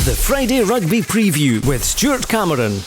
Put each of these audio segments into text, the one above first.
The Friday Rugby Preview with Stuart Cameron.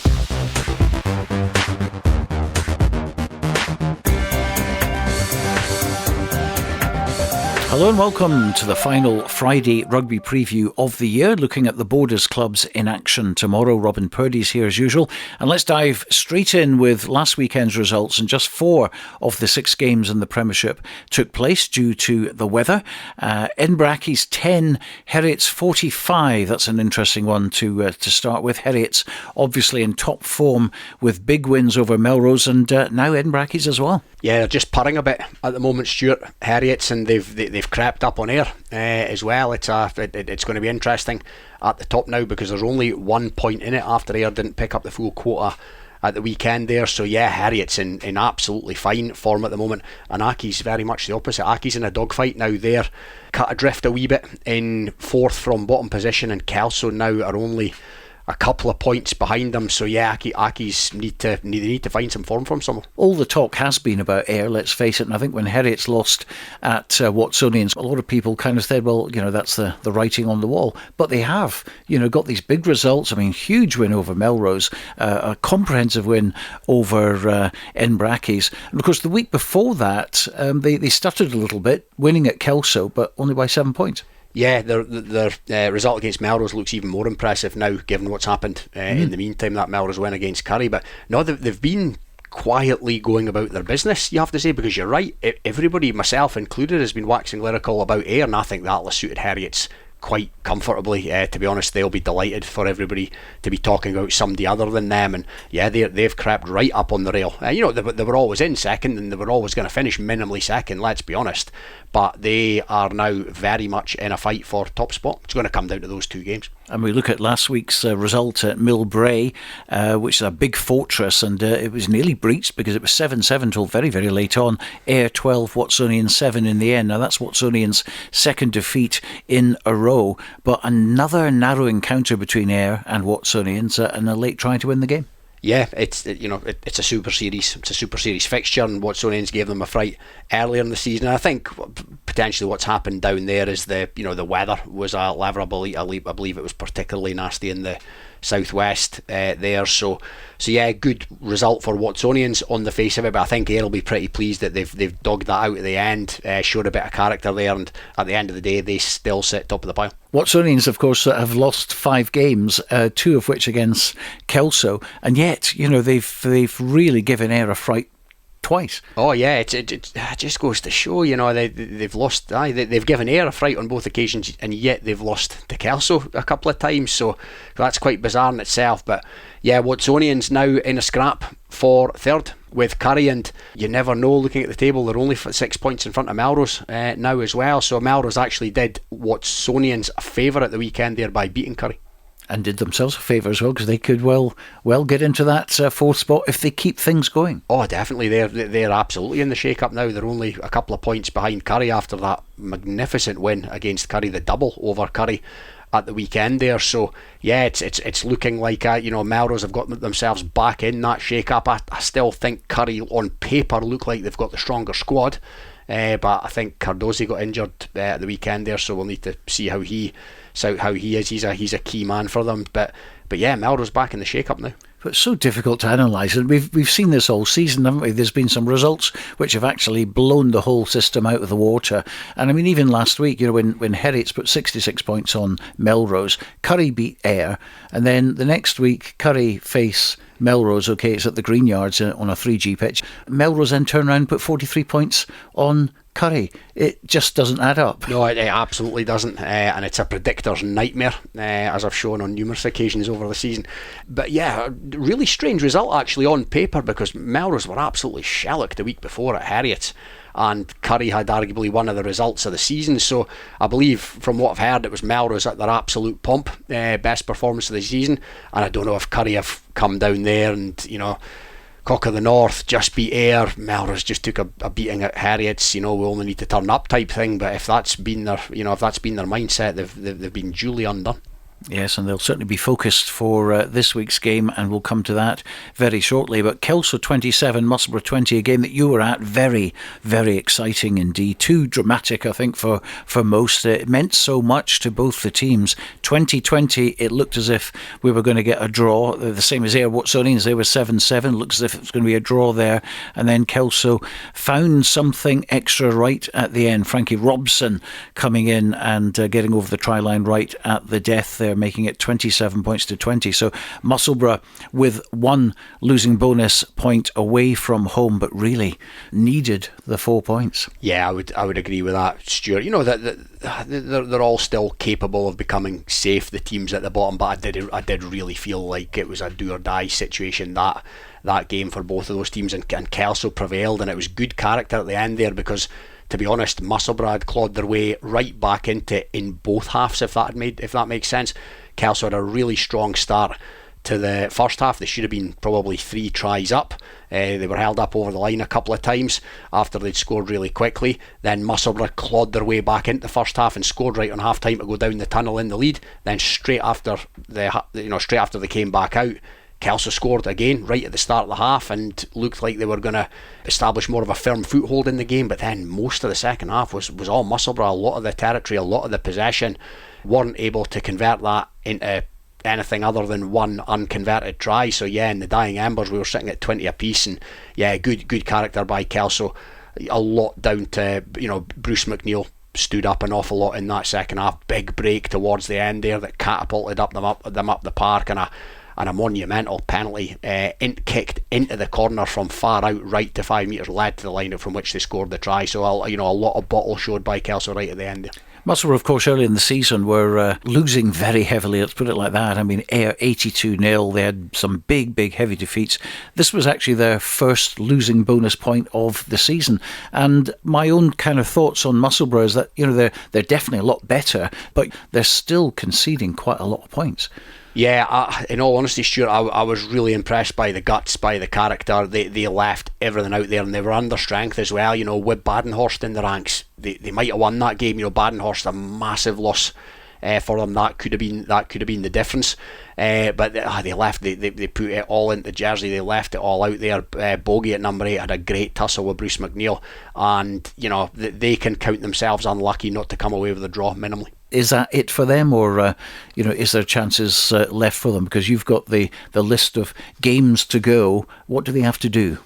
Hello and welcome to the final Friday rugby preview of the year, looking at the Borders clubs in action tomorrow. Robin Purdy's here as usual, and let's dive straight in with last weekend's results. And just 4 of the 6 games in the Premiership took place due to the weather. Edinburgh Accies 10, Heriot's 45. That's an interesting one to start with. Heriot's obviously in top form with big wins over Melrose and now Edinburgh Accies as well. Yeah, they're just purring a bit at the moment, Stuart. Heriot's, and they've crept up on air as well. It's going to be interesting at the top now because there's only 1 point in it after Ayr didn't pick up the full quota at the weekend there. So yeah, Heriot's in absolutely fine form at the moment, and Accies very much the opposite. Accies in a dogfight now. They're cut adrift a wee bit in 4th from bottom position, and Kelso now are only a couple of points behind them. So yeah, Accies need to find some form from somewhere. All the talk has been about Ayr, let's face it, and I think when Heriot's lost at Watsonians, a lot of people kind of said, well, that's the writing on the wall. But they have, got these big results. I mean, huge win over Melrose, a comprehensive win over Edinburgh Accies. And of course, the week before that, they stuttered a little bit, winning at Kelso, but only by 7 points. Yeah, their result against Melrose looks even more impressive now, given what's happened in the meantime, that Melrose win against Currie. But no, they've been quietly going about their business, you have to say, because you're right, everybody, myself included, has been waxing lyrical about Ayr, and I think that'll have suited Heriot's quite comfortably. To be honest, they'll be delighted for everybody to be talking about somebody other than them. And yeah, they've crept right up on the rail. They were always in second, and they were always going to finish minimally second, let's be honest, but they are now very much in a fight for top spot. It's going to come down to those 2 games. And we look at last week's result at Milbrae, which is a big fortress, and it was nearly breached because it was 7-7 till very, very late on. Ayr 12, Watsonians 7 in the end. Now that's Watsonians' second defeat in a row, but another narrow encounter between Ayr and Watsonians, and a late trying to win the game. Yeah, it's a Super Series. It's a Super Series fixture, and Watsonians gave them a fright earlier in the season. I think potentially what's happened down there is the weather was a lever. I believe it was particularly nasty in the southwest there. So yeah, good result for Watsonians on the face of it. But I think Ayr will be pretty pleased that they've dogged that out at the end, showed a bit of character there, and at the end of the day, they still sit top of the pile. Watsonians, of course, have lost 5 games, 2 of which against Kelso, and yet they've really given Ayr a fright twice. Oh yeah, it just goes to show, they've lost. They've given Ayr a fright on both occasions, and yet they've lost to Kelso a couple of times. So that's quite bizarre in itself. But yeah, Watsonians now in a scrap for 3rd with Currie, and you never know. Looking at the table, they're only 6 points in front of Melrose now as well. So Melrose actually did Watsonians a favour at the weekend there by beating Currie. And did themselves a favour as well, because they could well get into that 4th spot if they keep things going. Oh, definitely. They're absolutely in the shake-up now. They're only a couple of points behind Currie after that magnificent win against Currie, the double over Currie at the weekend there. So yeah, it's looking like Melrose have got themselves back in that shake-up. I still think Currie on paper look like they've got the stronger squad. But I think Cardozi got injured at the weekend there, so we'll need to see how he is. He's a key man for them. But yeah, Melrose back in the shake-up now. But it's so difficult to analyse, and we've seen this all season, haven't we? There's been some results which have actually blown the whole system out of the water. And I mean, even last week, when Heriot's put 66 points on Melrose, Currie beat Ayr, and then the next week Currie face Melrose. Okay, it's at the Green Yards on a 3G pitch. Melrose then turn around and put 43 points on Currie. It just doesn't add up. No, it absolutely doesn't, and it's a predictor's nightmare, as I've shown on numerous occasions over the season. But yeah, really strange result actually on paper, because Melrose were absolutely shellacked the week before at Heriot, and Currie had arguably one of the results of the season. So I believe, from what I've heard, it was Melrose at their absolute pomp, best performance of the season. And I don't know if Currie have come down there and Cock of the North just beat Ayr. Melrose just took a beating at Heriot's. We only need to turn up type thing. But if that's been their mindset, they've been duly undone. Yes, and they'll certainly be focused for this week's game, and we'll come to that very shortly. But Kelso 27, Musselburgh 20, a game that you were at, very, very exciting indeed. Too dramatic, I think, for most. It meant so much to both the teams. 2020, it looked as if we were going to get a draw. The same as Watsonians, they were 7-7. Looks as if it was going to be a draw there. And then Kelso found something extra right at the end. Frankie Robson coming in and getting over the try line right at the death there, making it 27 points to 20. So Musselburgh with one losing bonus point away from home, but really needed the 4 points. Yeah, I would agree with that, Stuart. You know that they're all still capable of becoming safe, the teams at the bottom, but I did really feel like it was a do or die situation that game for both of those teams, and Kelso prevailed, and it was good character at the end there, because to be honest, Musselburgh had clawed their way right back into it in both halves, if that makes sense. Kelso had a really strong start to the first half. They should have been probably 3 tries up. They were held up over the line a couple of times after they'd scored really quickly. Then Musselburgh clawed their way back into the first half and scored right on half time to go down the tunnel in the lead. Then straight after they came back out, Kelso scored again right at the start of the half and looked like they were going to establish more of a firm foothold in the game. But then most of the second half was all Musselburgh. A lot of the territory, a lot of the possession, weren't able to convert that into anything other than one unconverted try. So yeah, in the dying embers we were sitting at 20 apiece, and yeah, good character by Kelso. A lot down to, Bruce McNeil stood up an awful lot in that second half. Big break towards the end there that catapulted them up the park, and a monumental penalty kicked into the corner from far out right to 5 metres led to the line from which they scored the try. So a lot of bottle showed by Kelso right at the end there. Musselburgh, of course, early in the season were losing very heavily, let's put it like that. I mean, Ayr 82-0, they had some big heavy defeats. This was actually their first losing bonus point of the season. And my own kind of thoughts on Musselburgh is that, they're definitely a lot better, but they're still conceding quite a lot of points. Yeah, in all honesty, Stuart, I was really impressed by the guts, by the character. They left everything out there, and they were under strength as well. With Badenhorst in the ranks, they might have won that game. Badenhorst, a massive loss for them. That could have been the difference. But they left. They put it all into jersey. They left it all out there. Bogey at number 8 had a great tussle with Bruce McNeil, and they can count themselves unlucky not to come away with a draw minimally. Is that it for them, or is there chances left for them? Because you've got the list of games to go. What do they have to do?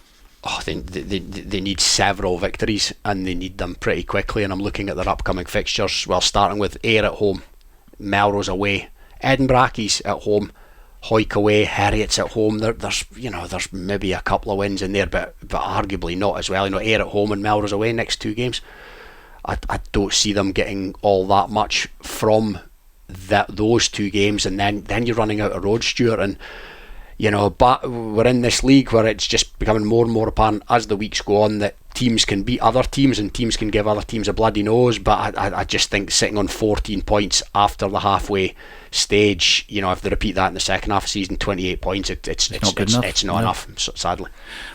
Oh, they need several victories, and they need them pretty quickly. And I'm looking at their upcoming fixtures. Well, starting with Ayr at home, Melrose away, Edinburgh Accies at home, Hawick away, Heriot's at home. There's maybe a couple of wins in there, but arguably not as well. Ayr at home and Melrose away next 2 games. I don't see them getting all that much from those 2 games, and then you're running out of road, Stuart. And but we're in this league where it's just becoming more and more apparent as the weeks go on that teams can beat other teams and teams can give other teams a bloody nose. But I just think sitting on 14 points after the halfway stage, if they repeat that in the second half of the season, 28 points, it's not enough, sadly.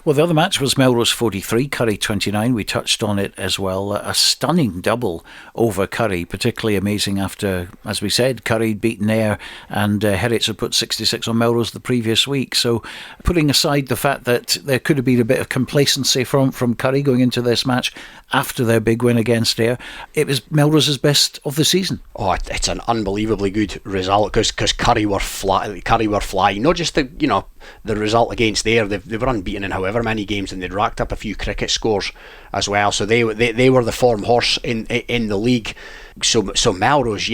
Well, the other match was Melrose 43, Currie 29. We touched on it as well. A stunning double over Currie, particularly amazing after, as we said, Currie beaten Ayr, and Heriot had put 66 on Melrose the previous week. So putting aside the fact that there could have been a bit of complacency from Currie going into this match after their big win against Ayr, it was Melrose's best of the season. Oh, it's an unbelievably good result, because Currie were flying. Not just the result against Ayr, they were unbeaten in however many games, and they'd racked up a few cricket scores as well. So they were the form horse in the league. So Melrose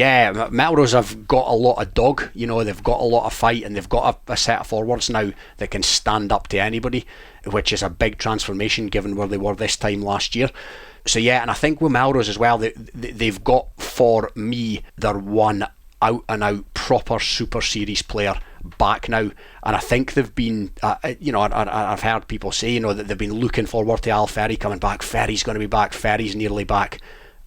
have got a lot of dog. They've got a lot of fight, and they've got a set of forwards now that can stand up to anybody, which is a big transformation given where they were this time last year. So yeah, and I think with Melrose as well, they've got, for me, their one out and out proper Super Series player back now, and I think they've been I've heard people say that they've been looking forward to Al Ferry coming back. Ferry's going to be back, Ferry's nearly back,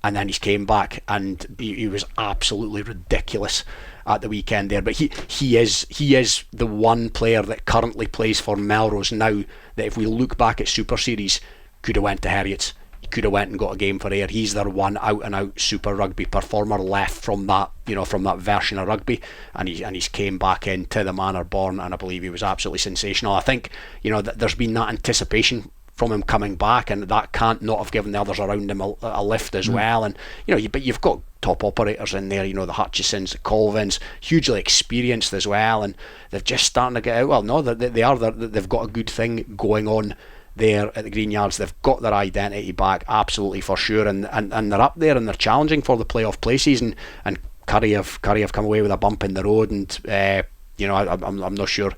and then he's came back, and he was absolutely ridiculous at the weekend there. But he is the one player that currently plays for Melrose now that, if we look back at Super Series, could have went to Heriot's, could have went and got a game for Ayr. He's their one out and out Super Rugby performer left from that, from that version of rugby, and he's came back into the manner born, and I believe he was absolutely sensational. I think there's been that anticipation from him coming back, and that can't not have given the others around him a lift as well. And but you've got top operators in there, the Hutchisons, the Colvins, hugely experienced as well, and they're just starting to get out. Well, no, they've got a good thing going on there at the Green Yards. They've got their identity back, absolutely, for sure, and they're up there and they're challenging for the playoff places, and Currie have come away with a bump in the road, and I'm not sure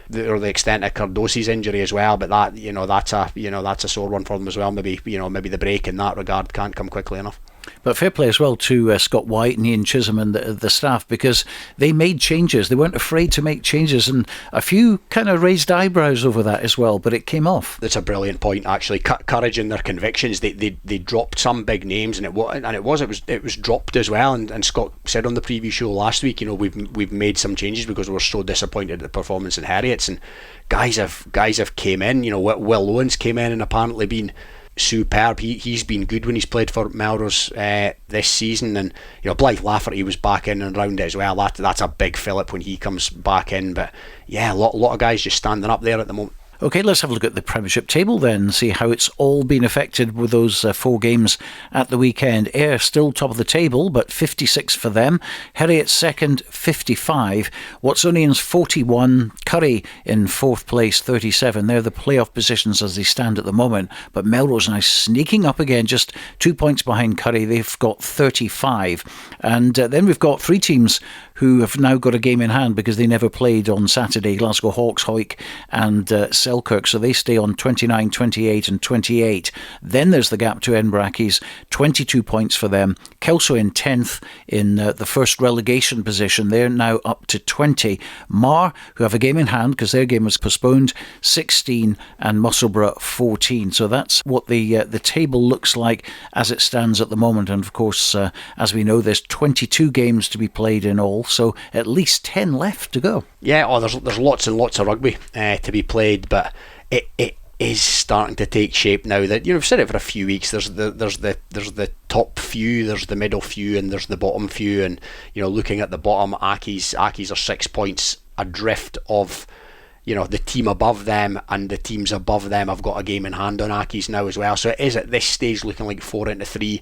the extent of Cardosi's injury as well, but that's a sore one for them as well. Maybe the break in that regard can't come quickly enough. But fair play as well to Scott Wight and Ian Chisholm and the staff, because they made changes. They weren't afraid to make changes, and a few kind of raised eyebrows over that as well, but it came off. That's a brilliant point, actually. Courage in their convictions. They dropped some big names, and it was dropped as well. And Scott said on the preview show last week, we've made some changes because we're so disappointed at the performance in Heriots, and guys have came in. Will Owens came in and apparently been superb. He's been good when he's played for Melrose this season, and Blythe Lafferty was back in and around it as well. That's a big fillip when he comes back in. But yeah, a lot of guys just standing up there at the moment. OK, let's have a look at the Premiership table then, see how it's all been affected with those 4 games at the weekend. Ayr still top of the table, but 56 for them. Heriot second, 55. Watsonians 41. Currie in 4th place, 37. They're the playoff positions as they stand at the moment. But Melrose now sneaking up again, just 2 points behind Currie. They've got 35. And then we've got 3 teams who have now got a game in hand because they never played on Saturday. Glasgow Hawks, Hawick and Selkirk, so they stay on 29, 28 and 28. Then there's the gap to Edinburgh Accies, 22 points for them. Kelso in 10th in the first relegation position. They're now up to 20. Marr, who have a game in hand because their game was postponed, 16, and Musselburgh 14. So that's what the table looks like as it stands at the moment. And of course, as we know, there's 22 games to be played in all, so at least 10 left to go. Yeah, there's lots and lots of rugby to be played, but it is starting to take shape now. That I've said it for a few weeks. There's the top few, there's the middle few, and there's the bottom few. And looking at the bottom, Accies are 6 points adrift of the team above them, and the teams above them have got a game in hand on Accies now as well. So it is at this stage looking like 4 into 3.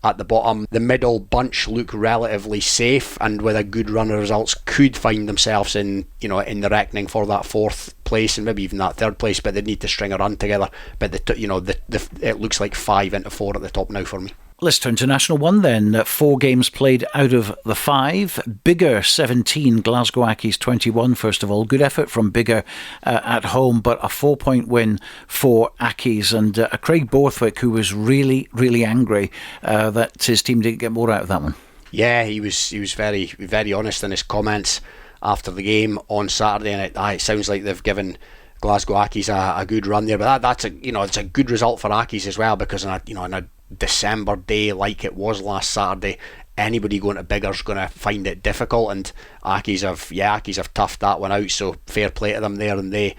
At the bottom, the middle bunch look relatively safe, and with a good run of results could find themselves in the reckoning for that 4th place and maybe even that 3rd place, but they need to string a run together. But it looks like 5 into 4 at the top now for me. Let's turn to National 1 then. 4 games played out of the 5. Biggar 17, Glasgow Accies 21 first of all. Good effort from Biggar at home, but a 4-point win for Accies. And Craig Borthwick, who was really, really angry that his team didn't get more out of that one. Yeah, he was very, very honest in his comments after the game on Saturday, and it sounds like they've given Glasgow Accies a good run there. But that's it's a good result for Accies as well, because in a December day like it was last Saturday, anybody going to Biggar's going to find it difficult, and Accies have toughed that one out, so fair play to them there, and they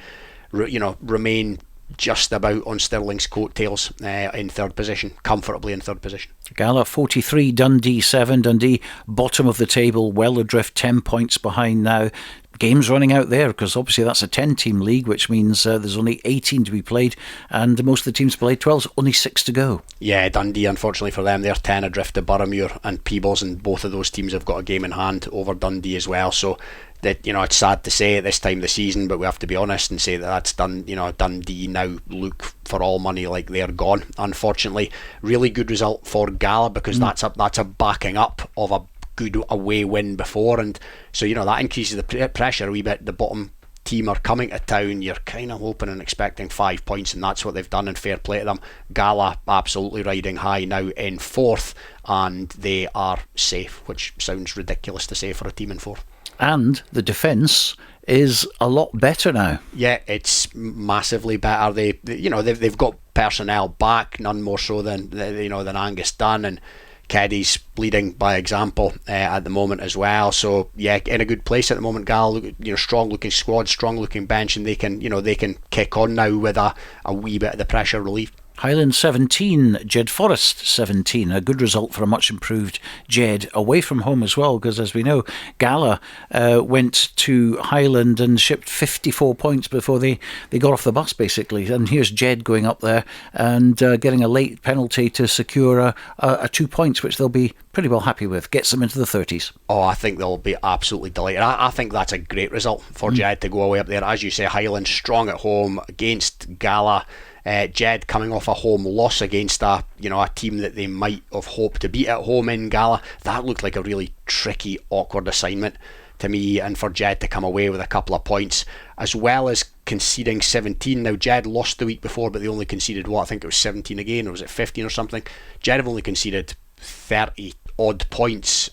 remain just about on Stirling's coattails in 3rd position, comfortably in 3rd position. Gala 43, Dundee 7. Dundee bottom of the table, well adrift, 10 points behind now. Games running out there, because obviously that's a 10-team league, which means there's only 18 to be played, and most of the teams played 12, only 6 to go. Yeah, Dundee, unfortunately for them, they're 10 adrift to Boroughmuir and Peebles, and both of those teams have got a game in hand over Dundee as well. So that it's sad to say at this time of the season, but we have to be honest and say that's done. Dundee now look for all money like they're gone. Unfortunately, really good result for Gala, because that's a backing up of a good away win before, and so that increases the pressure a wee bit. The bottom team are coming to town, you're kind of hoping and expecting 5 points, and that's what they've done, and fair play to them. Gala absolutely riding high now in 4th, and they are safe, which sounds ridiculous to say for a team in 4th. And the defence is a lot better now. Yeah, it's massively better. They've got personnel back, none more so than Angus Dunn, and Keddy's leading by example at the moment as well. So yeah, in a good place at the moment. Gal, strong looking squad, strong looking bench, and they can kick on now with a wee bit of the pressure relief. Highland 17, Jed-Forest 17. A good result for a much improved Jed away from home as well, because as we know, Gala went to Highland and shipped 54 points before they got off the bus, basically. And here's Jed going up there and getting a late penalty to secure a 2 points, which they'll be pretty well happy with. Gets them into the 30s. Oh, I think they'll be absolutely delighted. I think that's a great result for Jed to go away up there. As you say, Highland strong at home against Gala. Jed coming off a home loss against a team that they might have hoped to beat at home in Gala. That looked like a really tricky, awkward assignment to me, and for Jed to come away with a couple of points, as well as conceding 17. Now, Jed lost the week before, but they only conceded, I think it was 17 again, or was it 15 or something? Jed have only conceded 30 odd points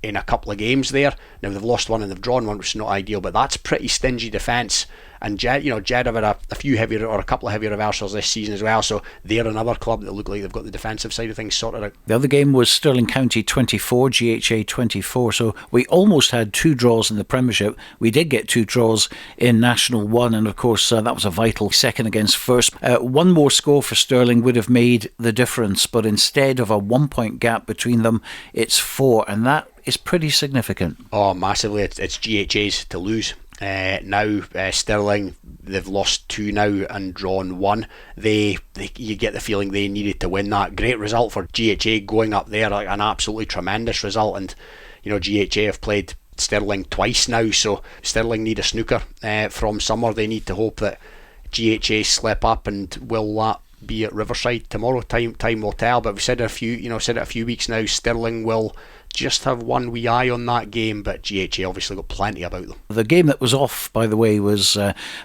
in a couple of games there. Now, they've lost one and they've drawn one, which is not ideal, but that's pretty stingy defence. And Jed have had a few heavier, or a couple of heavy reversals this season as well, so they're another club that look like they've got the defensive side of things sorted out. The other game was Stirling County 24, GHA 24, so we almost had 2 draws in the Premiership. We did get 2 draws in National 1, and of course that was a vital second against first. One more score for Stirling would have made the difference, but instead of a 1 point gap between them, it's 4, and that is pretty significant. Oh, massively. It's GHA's to lose. Now Stirling, they've lost 2 now and drawn 1. You get the feeling they needed to win that. Great result for GHA going up there, like an absolutely tremendous result. And GHA have played Stirling twice now, so Stirling need a snooker from somewhere. They need to hope that GHA slip up, and will that be at Riverside tomorrow? Time will tell. But we've said it a few weeks now. Stirling will just have one wee eye on that game, but GHA obviously got plenty about them. The game that was off, by the way, was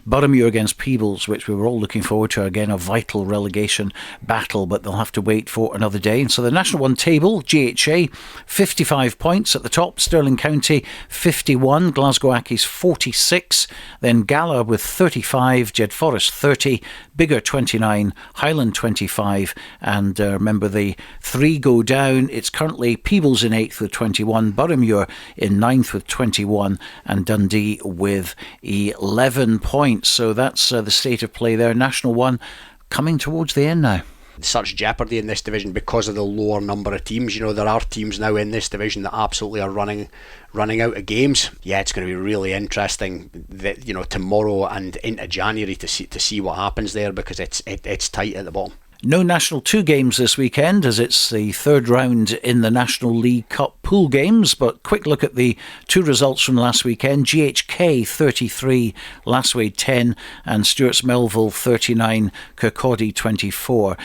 Boroughmuir against Peebles, which we were all looking forward to. Again, a vital relegation battle, but they'll have to wait for another day. And so the National 1 table, GHA 55 points at the top, Stirling County 51, Glasgow Accies 46, then Gala with 35, Jed-Forest 30, Biggar 29, Highland 25, and remember the 3 go down. It's currently Peebles in 8th with 21, Boroughmuir in 9th with 21, and Dundee with 11 points. So that's the state of play there. National 1 coming towards the end now. Such jeopardy in this division because of the lower number of teams. There are teams now in this division that absolutely are running out of games. Yeah, it's going to be really interesting that tomorrow and into January to see what happens there, because it's tight at the bottom. No National 2 games this weekend, as it's the third round in the National League Cup pool games, but quick look at the 2 results from last weekend. GHK 33, Lasswade 10, and Stewart's Melville 39, Kirkcaldy 24.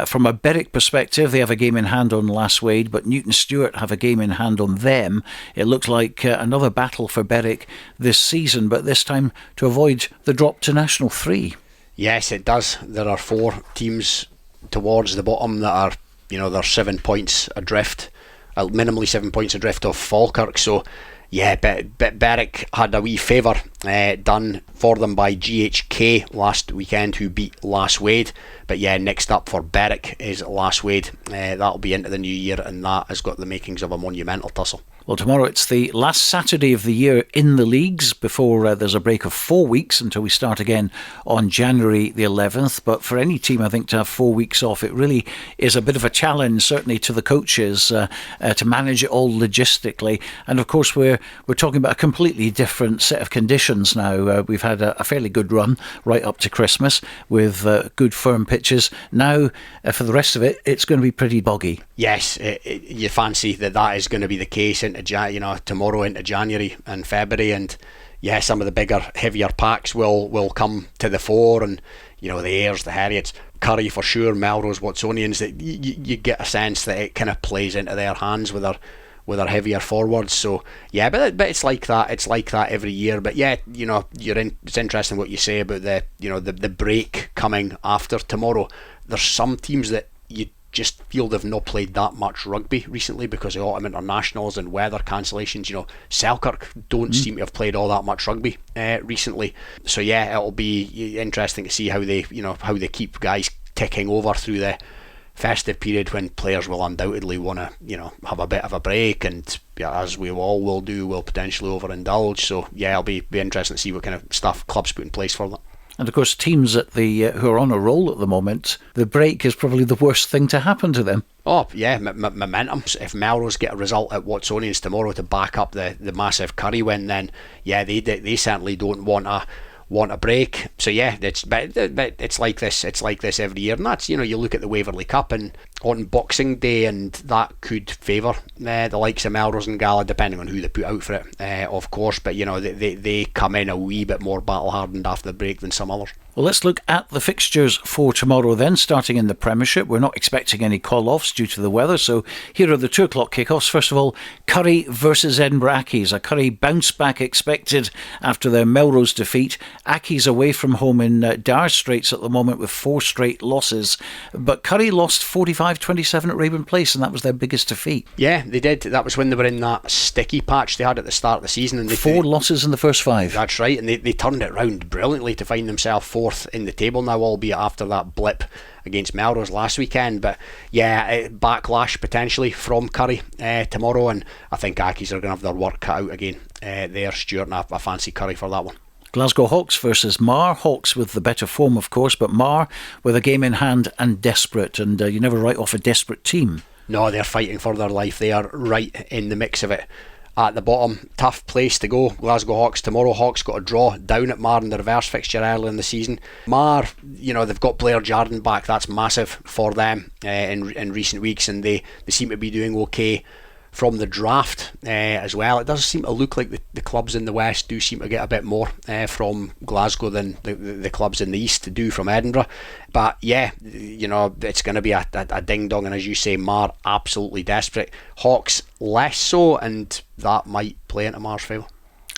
From a Berwick perspective, they have a game in hand on Lasswade, but Newton Stewart have a game in hand on them. It looks like another battle for Berwick this season, but this time to avoid the drop to National 3. Yes, it does. There are 4 teams towards the bottom that are, they're 7 points adrift, minimally 7 points adrift of Falkirk. So yeah, Berwick had a wee favour done for them by GHK last weekend, who beat Lasswade. But yeah, next up for Berwick is Lasswade. That'll be into the new year, and that has got the makings of a monumental tussle. Well, tomorrow it's the last Saturday of the year in the leagues before there's a break of 4 weeks until we start again on January the 11th. But for any team, I think, to have 4 weeks off, it really is a bit of a challenge, certainly to the coaches, to manage it all logistically. And of course, we're talking about a completely different set of conditions now. We've had a fairly good run right up to Christmas with good firm pitches. Now, for the rest of it, it's going to be pretty boggy. Yes, you fancy that is going to be the case into tomorrow into January and February, and yeah, some of the bigger, heavier packs will come to the fore, and the Ayers, the Heriots, Currie for sure, Melrose, Watsonians. That you get a sense that it kind of plays into their hands with our heavier forwards. So yeah, but it's like that. It's like that every year. But yeah, it's interesting what you say about the break coming after tomorrow. There's some teams that you just feel they've not played that much rugby recently because of autumn internationals and weather cancellations. Selkirk don't seem to have played all that much rugby recently. So yeah, it'll be interesting to see how they keep guys ticking over through the festive period when players will undoubtedly want to have a bit of a break, and as we all will do, will potentially overindulge. So yeah, it'll be interesting to see what kind of stuff clubs put in place for that. And of course, teams at the who are on a roll at the moment, the break is probably the worst thing to happen to them. Oh yeah, momentum. If Melrose get a result at Watsonians tomorrow to back up the massive Currie win, then yeah, they certainly don't want a break. So yeah, it's like this. It's like this every year, and that's, you look at the Waverley Cup and on Boxing Day, and that could favour the likes of Melrose and Gala, depending on who they put out for it, of course. But they come in a wee bit more battle hardened after the break than some others. Well, let's look at the fixtures for tomorrow then, starting in the Premiership. We're not expecting any call-offs due to the weather, so here are the 2 o'clock kick-offs. First of all, Currie versus Edinburgh Accies. A Currie bounce back expected after their Melrose defeat. Accies away from home in dire straits at the moment with 4 straight losses. But Currie lost 45-27 at Raeburn Place, and that was their biggest defeat. Yeah, they did. That was when they were in that sticky patch they had at the start of the season. And 4 losses in the first 5. That's right, and they turned it round brilliantly to find themselves 4th in the table now, albeit after that blip against Melrose last weekend. But yeah, backlash potentially from Currie tomorrow, and I think Accies are going to have their work cut out again there, Stuart, and I fancy Currie for that one. Glasgow Hawks versus Marr. Hawks with the better form, of course, but Marr with a game in hand and desperate, and you never write off a desperate team. No, they're fighting for their life. They are right in the mix of it at the bottom. Tough place to go, Glasgow Hawks tomorrow. Hawks got a draw down at Marr in the reverse fixture early in the season. Marr, they've got Blair Jardine back. That's massive for them in recent weeks, and they seem to be doing okay from the draft as well. It does seem to look like the clubs in the west do seem to get a bit more from Glasgow than the clubs in the east do from Edinburgh. But yeah, it's going to be a ding dong, and as you say, Marr absolutely desperate. Hawks less so, and that might play into Marr's favour.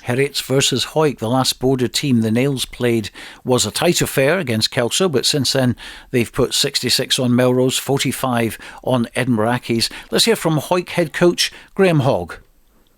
Heriot versus Hawick, the last border team the Nails played, was a tight affair against Kelso, but since then they've put 66 on Melrose, 45 on Edinburgh Accies. Let's hear from Hawick head coach Graeme Hogg.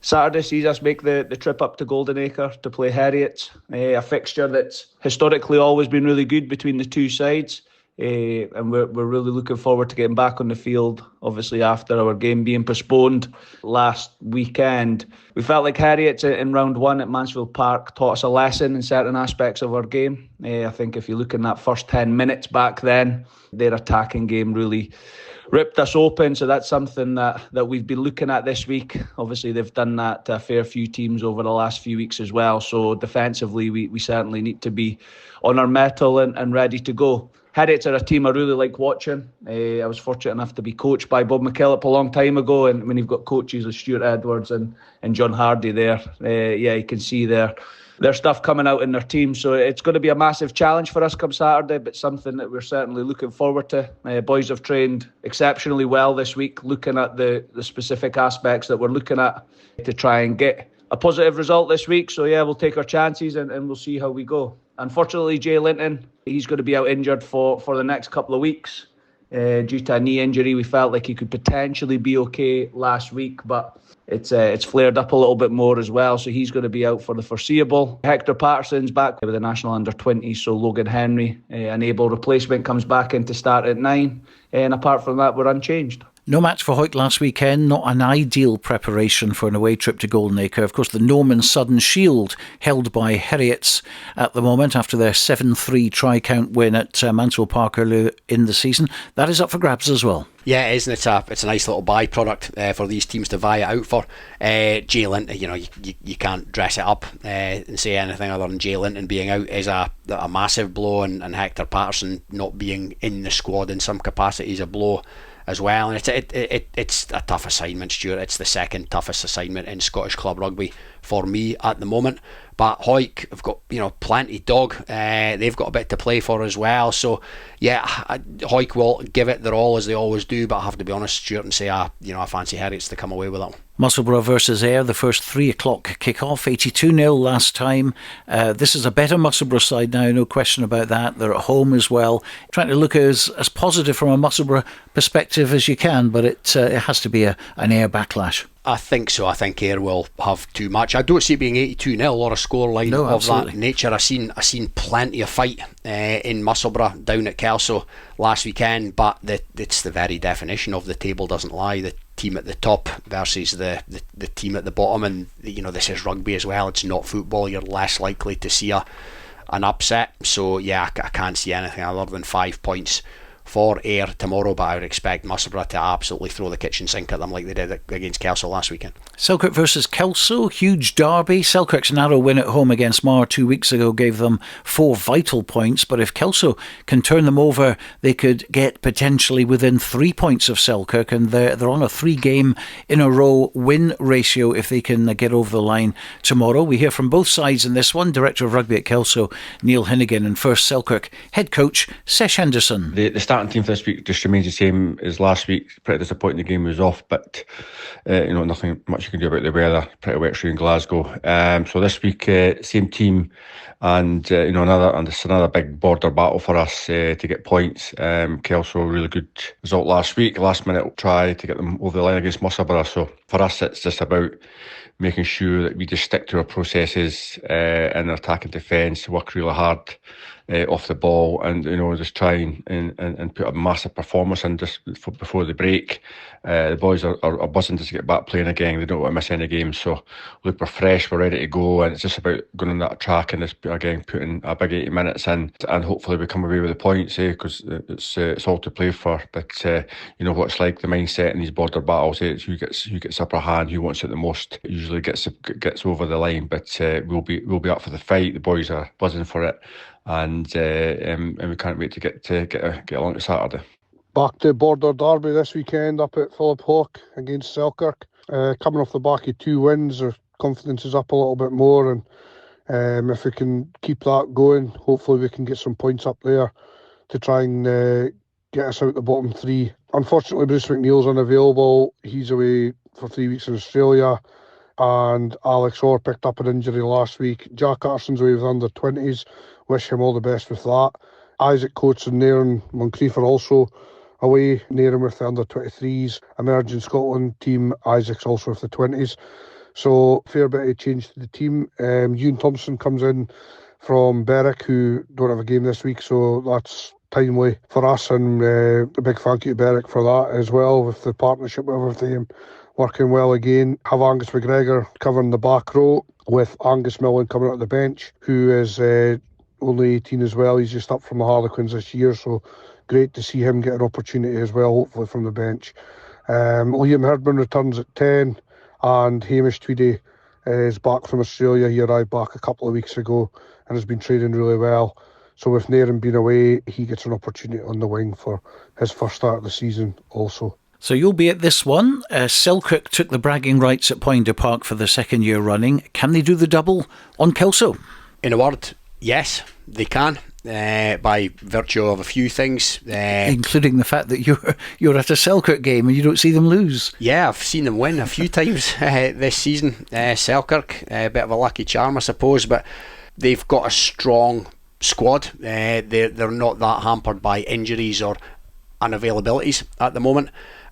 Saturday sees us make the trip up to Goldenacre to play Heriot, a fixture that's historically always been really good between the two sides. And we're really looking forward to getting back on the field, obviously after our game being postponed last weekend. We felt like Heriot in round 1 at Mansfield Park taught us a lesson in certain aspects of our game. I think if you look in that first 10 minutes back then, their attacking game really ripped us open, so that's something that we've been looking at this week. Obviously they've done that to a fair few teams over the last few weeks as well, so defensively we certainly need to be on our mettle and ready to go. Heriots are a team I really like watching. I was fortunate enough to be coached by Bob McKillop a long time ago, and when you've got coaches like Stuart Edwards and John Hardy there, you can see their stuff coming out in their team. So it's going to be a massive challenge for us come Saturday, but something that we're certainly looking forward to. Boys have trained exceptionally well this week, looking at the specific aspects that we're looking at to try and get a positive result this week. So yeah, we'll take our chances and we'll see how we go. Unfortunately, Jay Linton, he's going to be out injured for the next couple of weeks due to a knee injury. We felt like he could potentially be okay last week, but it's flared up a little bit more as well, so he's going to be out for the foreseeable. Hector Paterson's back with the national under-20s, so Logan Henry, an able replacement, comes back in to start at 9, and apart from that, we're unchanged. No match for Hawick last weekend, not an ideal preparation for an away trip to Goldenacre. Of course, the Norman Southern Shield held by Heriots at the moment after their 7-3 try-count win at Mansfield Park earlier in the season. That is up for grabs as well. Yeah, it is, and it's a nice little byproduct for these teams to vie it out for. Jay Linton, you can't dress it up and say anything other than Jay Linton being out is a massive blow, and Hector Paterson not being in the squad in some capacity is a blow as well. And it's a tough assignment, Stuart. It's the second toughest assignment in Scottish club rugby for me at the moment. But Hawick have got plenty dog. They've got a bit to play for as well. So yeah, Hawick will give it their all as they always do. But I have to be honest, Stuart, and say I fancy Heriots to come away with it. Musselburgh versus Ayr, the first 3 o'clock kick-off, 82-0 last time. This is a better Musselburgh side now, no question about that. They're at home as well. Trying to look as positive from a Musselburgh perspective as you can, but it has to be an Ayr backlash. I think so. I think Ayr will have too much. I don't see it being 82-0 or a scoreline of that nature. I seen plenty of fight in Musselburgh down at Kelso last weekend, but it's the very definition of the table doesn't lie. The team at the top versus the team at the bottom, and this is rugby as well. It's not football. You're less likely to see a an upset. So yeah, I can't see anything other than 5 points for Ayr tomorrow, but I would expect Musselburgh to absolutely throw the kitchen sink at them like they did against Kelso last weekend. Selkirk versus Kelso, huge derby. Selkirk's narrow win at home against Marr 2 weeks ago gave them 4 vital points, but if Kelso can turn them over, they could get potentially within 3 points of Selkirk, and they're on a 3-game in a row win ratio if they can get over the line tomorrow. We hear from both sides in this one. Director of Rugby at Kelso, Neil Hinnigan, and first Selkirk head coach Sesh Henderson. The starting team for this week just remains the same as last week. Pretty disappointing the game was off, but nothing much you can do about the weather. Pretty wet through in Glasgow. So this week, same team, and another big border battle for us to get points. Kelso, really good result last week. Last minute try to get them over the line against Musselburgh. So for us, it's just about making sure that we just stick to our processes in our attack and defence, work really hard off the ball, and just try and put a massive performance in just before the break. The boys are buzzing just to get back playing again. They don't want to miss any games, so look, we're fresh, we're ready to go, and it's just about going on that track and just again putting a big 80 minutes in, and hopefully we come away with the points, because it's all to play for. But you know what it's like, the mindset in these border battles. It's who gets upper hand, who wants it the most, usually gets over the line. But we'll be up for the fight. The boys are buzzing for it, and we can't wait to get along to Saturday. Back to border derby this weekend up at Philip Hawk against Selkirk. Coming off the back of 2 wins, our confidence is up a little bit more, and if we can keep that going, hopefully we can get some points up there to try and get us out the bottom 3. Unfortunately, Bruce McNeil's unavailable. He's away for 3 weeks in Australia, and Alex Orr picked up an injury last week. Jack Carson's away with under 20s. Wish him all the best with that. Isaac Coates and Nairn Moncrief are also away. Nairn with the under 23s. Emerging Scotland team, Isaac's also with the 20s. So fair bit of change to the team. Ewan Thompson comes in from Berwick, who don't have a game this week, so that's timely for us, and a big thank you to Berwick for that as well, with the partnership with everything working well again. Have Angus McGregor covering the back row, with Angus Millen coming out of the bench, who is only 18 as well. He's just up from the Harlequins this year, so great to see him get an opportunity as well, hopefully from the bench. Liam Herdman returns at 10, and Hamish Tweedy is back from Australia. He arrived back a couple of weeks ago and has been training really well. So with Nairn being away, he gets an opportunity on the wing for his first start of the season also. So you'll be at this one. Selkirk took the bragging rights at Poynter Park for the 2nd year running. Can they do the double on Kelso? In a word, yes, they can. By virtue of a few things, including the fact that you're at a Selkirk game and you don't see them lose. Yeah, I've seen them win a few times this season. Selkirk, a bit of a lucky charm, I suppose, but they've got a strong squad. They're not that hampered by injuries or unavailabilities at the moment.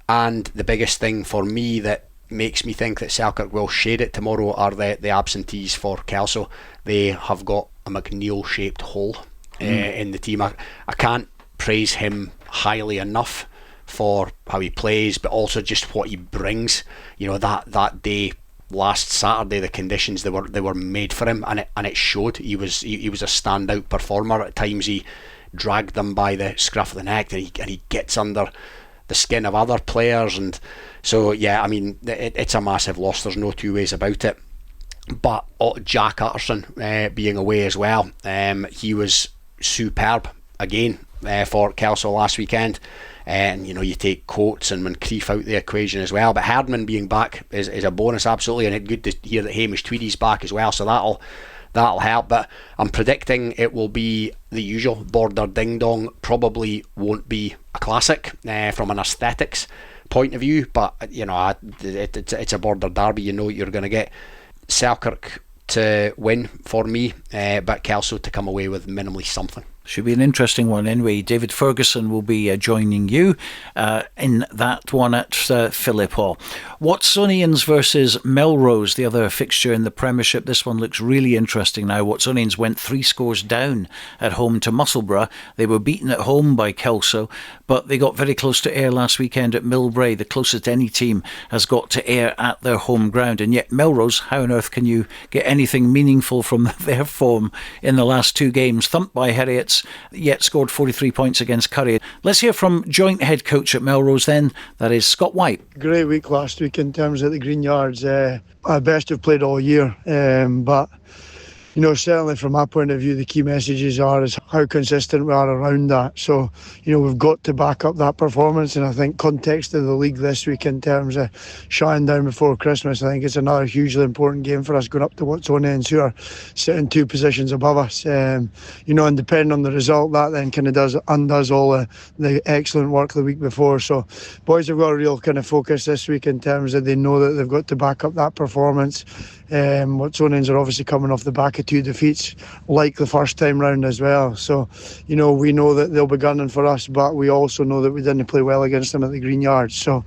And the biggest thing for me that makes me think that Selkirk will shade it tomorrow are the absentees for Kelso. They have got a McNeil-shaped hole in the team. I can't praise him highly enough for how he plays, but also just what he brings. You know, that day last Saturday, the conditions they were made for him, and it showed. He was a standout performer. At times he dragged them by the scruff of the neck, and he gets under the skin of other players, and so yeah, I mean, it's a massive loss. There's no two ways about it. But Jack Paterson being away as well, he was superb again for Kelso last weekend. And you know, you take Coates and Moncrief out the equation as well, but Herdman being back is a bonus, absolutely, and it's good to hear that Hamish Tweedy's back as well, so that'll help. But I'm predicting it will be the usual border ding dong. Probably won't be a classic from an aesthetics point of view, but you know, it's a border derby. You know what you're going to get. Selkirk to win for me, but Kelso to come away with minimally something. Should be an interesting one anyway. David Ferguson will be joining you in that one at Philip Hall. Watsonians versus Melrose, the other fixture in the Premiership. This one looks really interesting now. Watsonians went 3 scores down at home to Musselburgh. They were beaten at home by Kelso, but they got very close to Ayr last weekend at Millbrae. The closest any team has got to Ayr at their home ground. And yet Melrose, how on earth can you get anything meaningful from their form in the last 2 games? Thumped by Heriot, yet scored 43 points against Currie. Let's hear from joint head coach at Melrose then, that is Scott Wight. Great week last week in terms of the green yards. Our best we've played all year, but certainly from my point of view, the key messages is how consistent we are around that. So, we've got to back up that performance, and I think context of the league this week in terms of shutting down before Christmas, I think it's another hugely important game for us going up to Watsonians, who are sitting 2 positions above us. And depending on the result, that then kind of undoes all the excellent work the week before. So, boys have got a real kind of focus this week in terms of they know that they've got to back up that performance. Watsonians are obviously coming off the back of 2 defeats, like the first time round as well. So, we know that they'll be gunning for us, but we also know that we didn't play well against them at the green yards. So,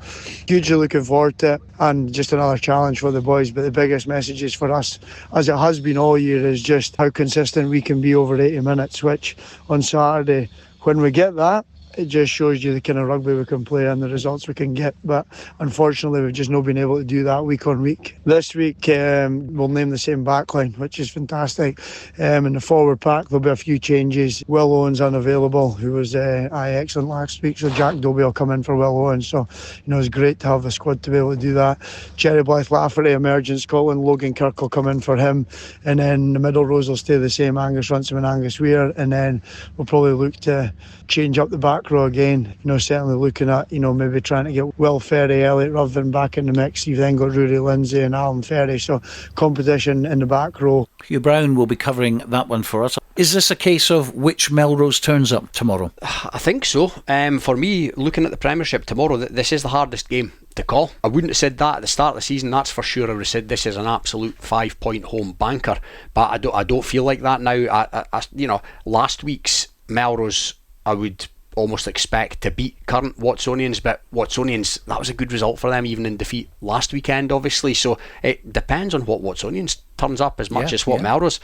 hugely looking forward to it, and just another challenge for the boys. But the biggest message is for us, as it has been all year, is just how consistent we can be over 80 minutes, which on Saturday, when we get that, it just shows you the kind of rugby we can play and the results we can get. But unfortunately, we've just not been able to do that week on week. This week, we'll name the same backline, which is fantastic. In the forward pack, there'll be a few changes. Will Owen's unavailable, who was excellent last week, so Jack Dobie will come in for Will Owen. So, it's great to have the squad to be able to do that. Cherry Blythe Lafferty emerged in Scotland. Logan Kirk will come in for him. And then the middle rows will stay the same, Angus Runciman, Angus Weir. And then we'll probably look to change up the back row again, certainly looking at maybe trying to get Will Ferry, Elliot Ruthven back in the mix. You've then got Rory Lindsay and Alan Ferry, so competition in the back row. Hugh Brown will be covering that one for us. Is this a case of which Melrose turns up tomorrow? I think so. For me, looking at the Premiership tomorrow, this is the hardest game to call. I wouldn't have said that at the start of the season, that's for sure. I would have said this is an absolute 5-point home banker, but I don't feel like that now. Last week's Melrose, I would almost expect to beat current Watsonians, but Watsonians, that was a good result for them even in defeat last weekend, obviously. So it depends on what Watsonians turns up as much as what Melrose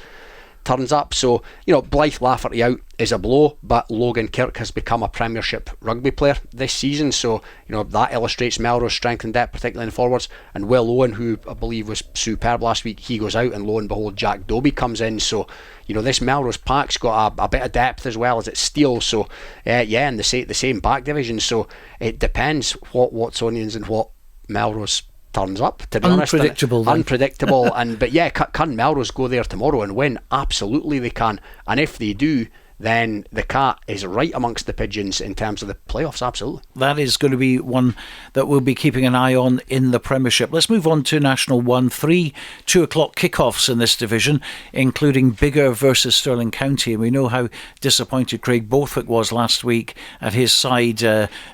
turns up. So, Blythe Lafferty out is a blow, but Logan Kirk has become a Premiership rugby player this season, so that illustrates Melrose strength and depth, particularly in the forwards. And Will Owen, who I believe was superb last week, he goes out, and lo and behold, Jack Dobie comes in. So this Melrose pack's got a bit of depth as well as its steel. So and the same back division. So it depends what Watsonians and what Melrose turns up, to be honest. Unpredictable. But can Melrose go there tomorrow and win? Absolutely they can, and if they do, then the cat is right amongst the pigeons in terms of the playoffs, absolutely. That is going to be one that we'll be keeping an eye on in the Premiership. Let's move on to National 1. 3 2:00 kickoffs in this division, including Biggar versus Stirling County. And we know how disappointed Craig Borthwick was last week at his side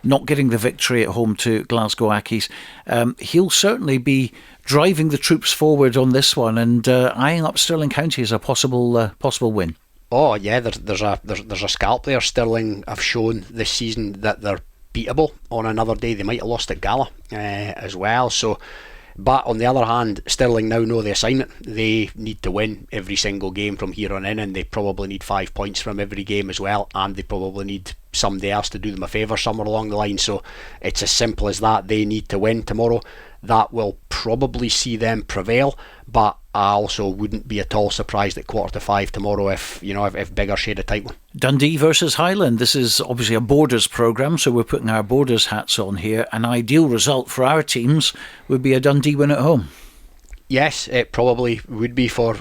not getting the victory at home to Glasgow Accies. He'll certainly be driving the troops forward on this one and eyeing up Stirling County as a possible win. Oh yeah, there's a scalp there. Stirling have shown this season that they're beatable on another day. They might have lost at Gala as well. So, but on the other hand, Stirling now know the assignment. They need to win every single game from here on in, and they probably need 5 points from every game as well, and they probably need somebody else to do them a favour somewhere along the line. So it's as simple as that. They need to win tomorrow. That will probably see them prevail, but I also wouldn't be at all surprised at 4:45 tomorrow if Biggar shade a tight one. Dundee versus Highland. This is obviously a Borders programme, so we're putting our Borders hats on here. An ideal result for our teams would be a Dundee win at home. Yes, it probably would be for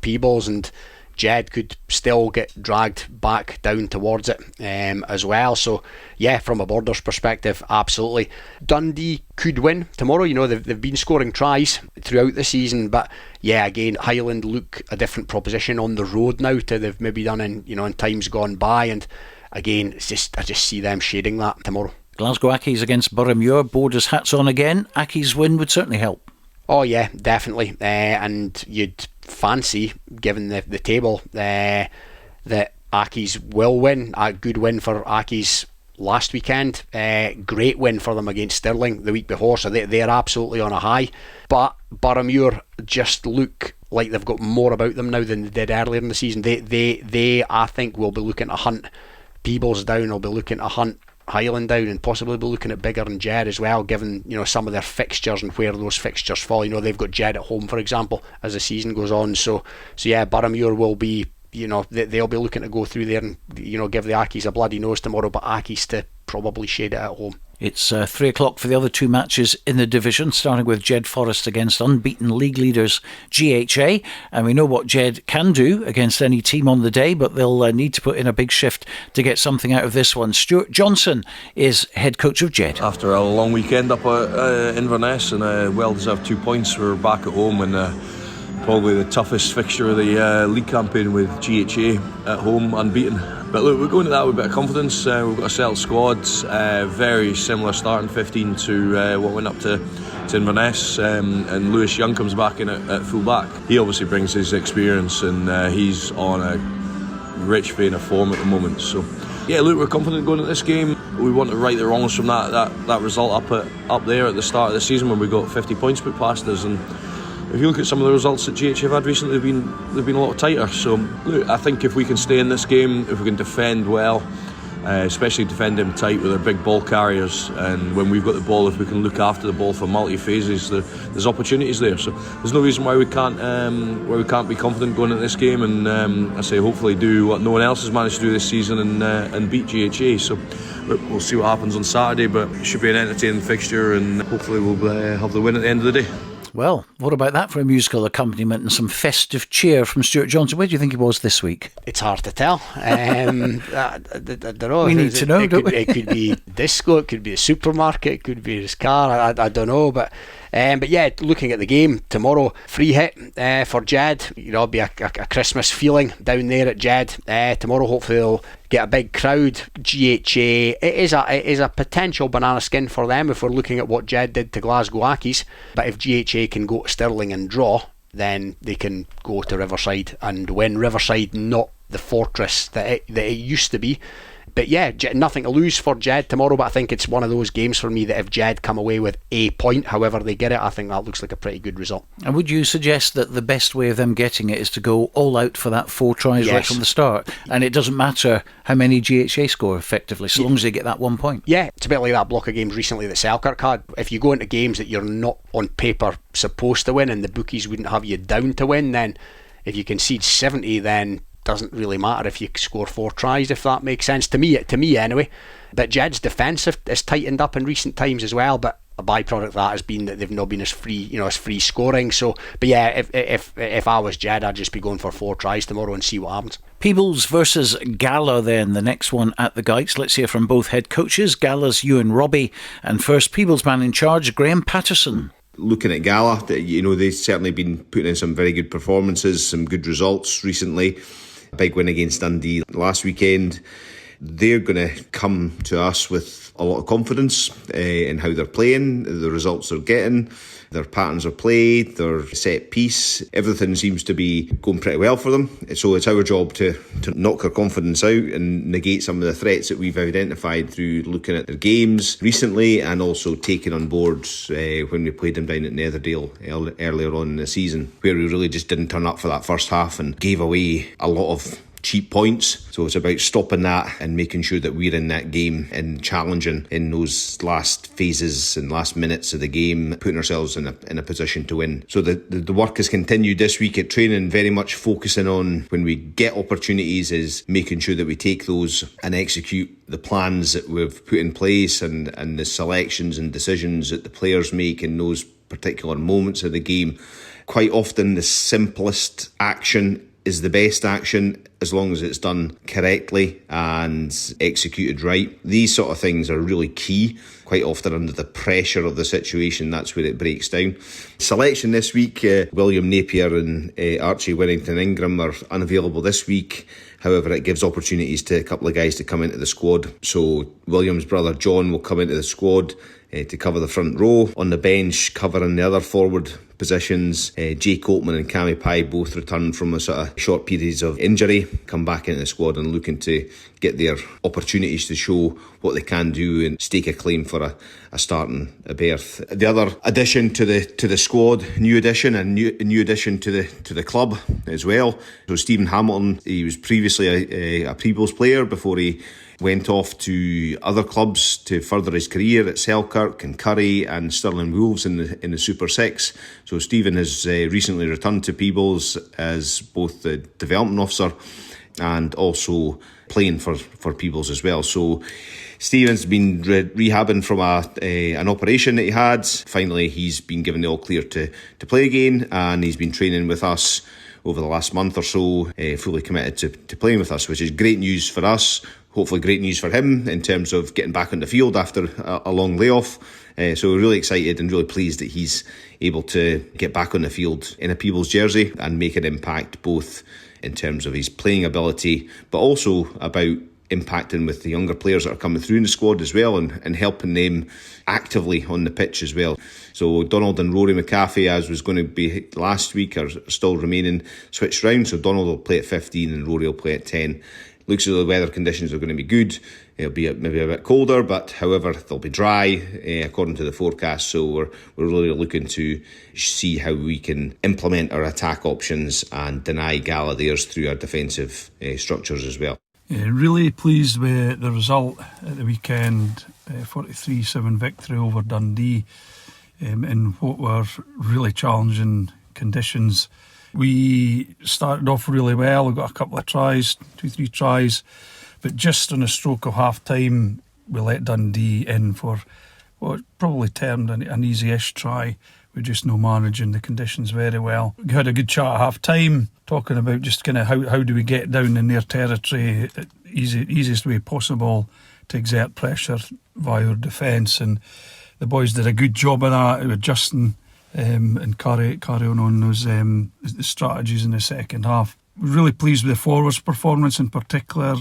Peebles, and Jed could still get dragged back down towards it as well. So yeah, from a Borders perspective, absolutely. Dundee could win tomorrow. They've been scoring tries throughout the season, but yeah, again, Highland look a different proposition on the road now to they've maybe done in times gone by, and again, I just see them shading that tomorrow. Glasgow Accies against Boroughmuir. Borders hats on again. Accies win would certainly help. Oh yeah, definitely. And you'd fancy, given the table, that Accies will win. A good win for Accies last weekend. Great win for them against Stirling the week before, so they're absolutely on a high. But Boroughmuir just look like they've got more about them now than they did earlier in the season. They I think will be looking to hunt Peebles down, will be looking to hunt Highland down, and possibly be looking at Biggar and Jed as well, given some of their fixtures and where those fixtures fall. They've got Jed at home, for example, as the season goes on. So yeah, Boroughmuir will be, they'll be looking to go through there and give the Accies a bloody nose tomorrow, but Accies to probably shade it at home. It's 3 o'clock for the other two matches in the division, starting with Jed-Forest against unbeaten league leaders GHA. And we know what Jed can do against any team on the day, but they'll need to put in a big shift to get something out of this one. Stuart Johnson is head coach of Jed. After a long weekend up at Inverness and a well-deserved 2 points, we're back at home and probably the toughest fixture of the league campaign with GHA at home, unbeaten. But look, we're going to that with a bit of confidence. We've got a settled squad, very similar starting 15 to what went up to Inverness, and Lewis Young comes back in at full back. He obviously brings his experience, and he's on a rich vein of form at the moment. So yeah, look, we're confident going into this game. We want to right the wrongs from that result up there at the start of the season when we got 50 points put past us. And if you look at some of the results that GH have had recently, they've been a lot tighter. So look, I think if we can stay in this game, if we can defend well, especially defend them tight with our big ball carriers, and when we've got the ball, if we can look after the ball for multi-phases, there's opportunities there. So there's no reason why we can't be confident going into this game, and I say hopefully do what no one else has managed to do this season and beat GHA. So we'll see what happens on Saturday, but it should be an entertaining fixture, and hopefully we'll have the win at the end of the day. Well, what about that for a musical accompaniment and some festive cheer from Stuart Johnson? Where do you think he was this week? It's hard to tell. I don't know. We need to know, don't we? It could be disco, it could be a supermarket, it could be his car. I don't know, but yeah, looking at the game tomorrow, free hit for Jed. It'll be a Christmas feeling down there at Jed tomorrow. Hopefully they'll get a big crowd. GHA, it is a potential banana skin for them if we're looking at what Jed did to Glasgow Accies. But if GHA can go to Stirling and draw, then they can go to Riverside and win. Riverside, not the fortress that it used to be. But yeah, nothing to lose for Jed tomorrow, but I think it's one of those games for me that if Jed come away with a point, however they get it, I think that looks like a pretty good result. And would you suggest that the best way of them getting it is to go all out for that 4 tries right from the start? And it doesn't matter how many GHA score effectively, so long as they get that 1 point? Yeah, it's a bit like that block of games recently that Selkirk had. If you go into games that you're not on paper supposed to win and the bookies wouldn't have you down to win, then if you concede 70, then doesn't really matter if you score 4 tries, if that makes sense to me anyway. But Jed's defence has tightened up in recent times as well, but a byproduct of that has been that they've not been as free scoring. So, but yeah, if I was Jed, I'd just be going for 4 tries tomorrow and see what happens. Peebles versus Gala then, the next one at the Gites. Let's hear from both head coaches. Gala's Ewen Robbie, and first Peebles man in charge, Graeme Paterson. Looking at Gala, they've certainly been putting in some very good performances, some good results recently. A big win against Dundee last weekend. They're going to come to us with a lot of confidence in how they're playing, the results they're getting, their patterns of play, their set piece. Everything seems to be going pretty well for them. So it's our job to knock their confidence out and negate some of the threats that we've identified through looking at their games recently and also taking on board when we played them down at Netherdale earlier on in the season, where we really just didn't turn up for that first half and gave away a lot of cheap points. So it's about stopping that and making sure that we're in that game and challenging in those last phases and last minutes of the game, putting ourselves in a position to win. So the work has continued this week at training, very much focusing on when we get opportunities is making sure that we take those and execute the plans that we've put in place and the selections and decisions that the players make in those particular moments of the game. Quite often the simplest action is the best action as long as it's done correctly and executed right. These sort of things are really key. Quite often under the pressure of the situation, that's where it breaks down. Selection this week, William Napier and Archie Winnington-Ingram are unavailable this week. However, it gives opportunities to a couple of guys to come into the squad. So William's brother John will come into the squad to cover the front row. On the bench, covering the other forward positions, Jay Copeman and Cammy Pye both returned from a sort of short periods of injury. come back into the squad and looking to get their opportunities to show what they can do and stake a claim for a starting berth. The other addition to the squad, new addition to the club as well. So Stephen Hamilton, he was previously a Peebles player before he went off to other clubs to further his career at Selkirk and Currie and Stirling Wolves in the Super 6. So Stephen has recently returned to Peebles as both the development officer and also playing for Peebles as well. So Stephen's been rehabbing from an operation that he had. Finally, he's been given the all clear to play again, and he's been training with us over the last month or so, fully committed to playing with us, which is great news for us. Hopefully great news for him in terms of getting back on the field after a long layoff. So we're really excited and really pleased that he's able to get back on the field in a Peebles jersey and make an impact, both in terms of his playing ability, but also about impacting with the younger players that are coming through in the squad as well, and helping them actively on the pitch as well. So Donald and Rory McAfee, as was going to be last week, are still remaining switched round. So Donald will play at 15 and Rory will play at 10. Looks as though the weather conditions are going to be good. It'll be maybe a bit colder, but however, they'll be dry according to the forecast. So we're really looking to see how we can implement our attack options and deny Gala theirs through our defensive structures as well. Really pleased with the result at the weekend, 43-7 victory over Dundee in what were really challenging conditions. We started off really well. We got a couple of tries, 2-3 tries, but just on a stroke of half time we let Dundee in for what probably termed an easy-ish try, with just no managing the conditions very well. We had a good chat at half time, talking about just kind of how do we get down in their territory easiest way possible to exert pressure via our defence, and the boys did a good job of that with Justin and carry on those the strategies in the second half. We're really pleased with the forwards' performance, in particular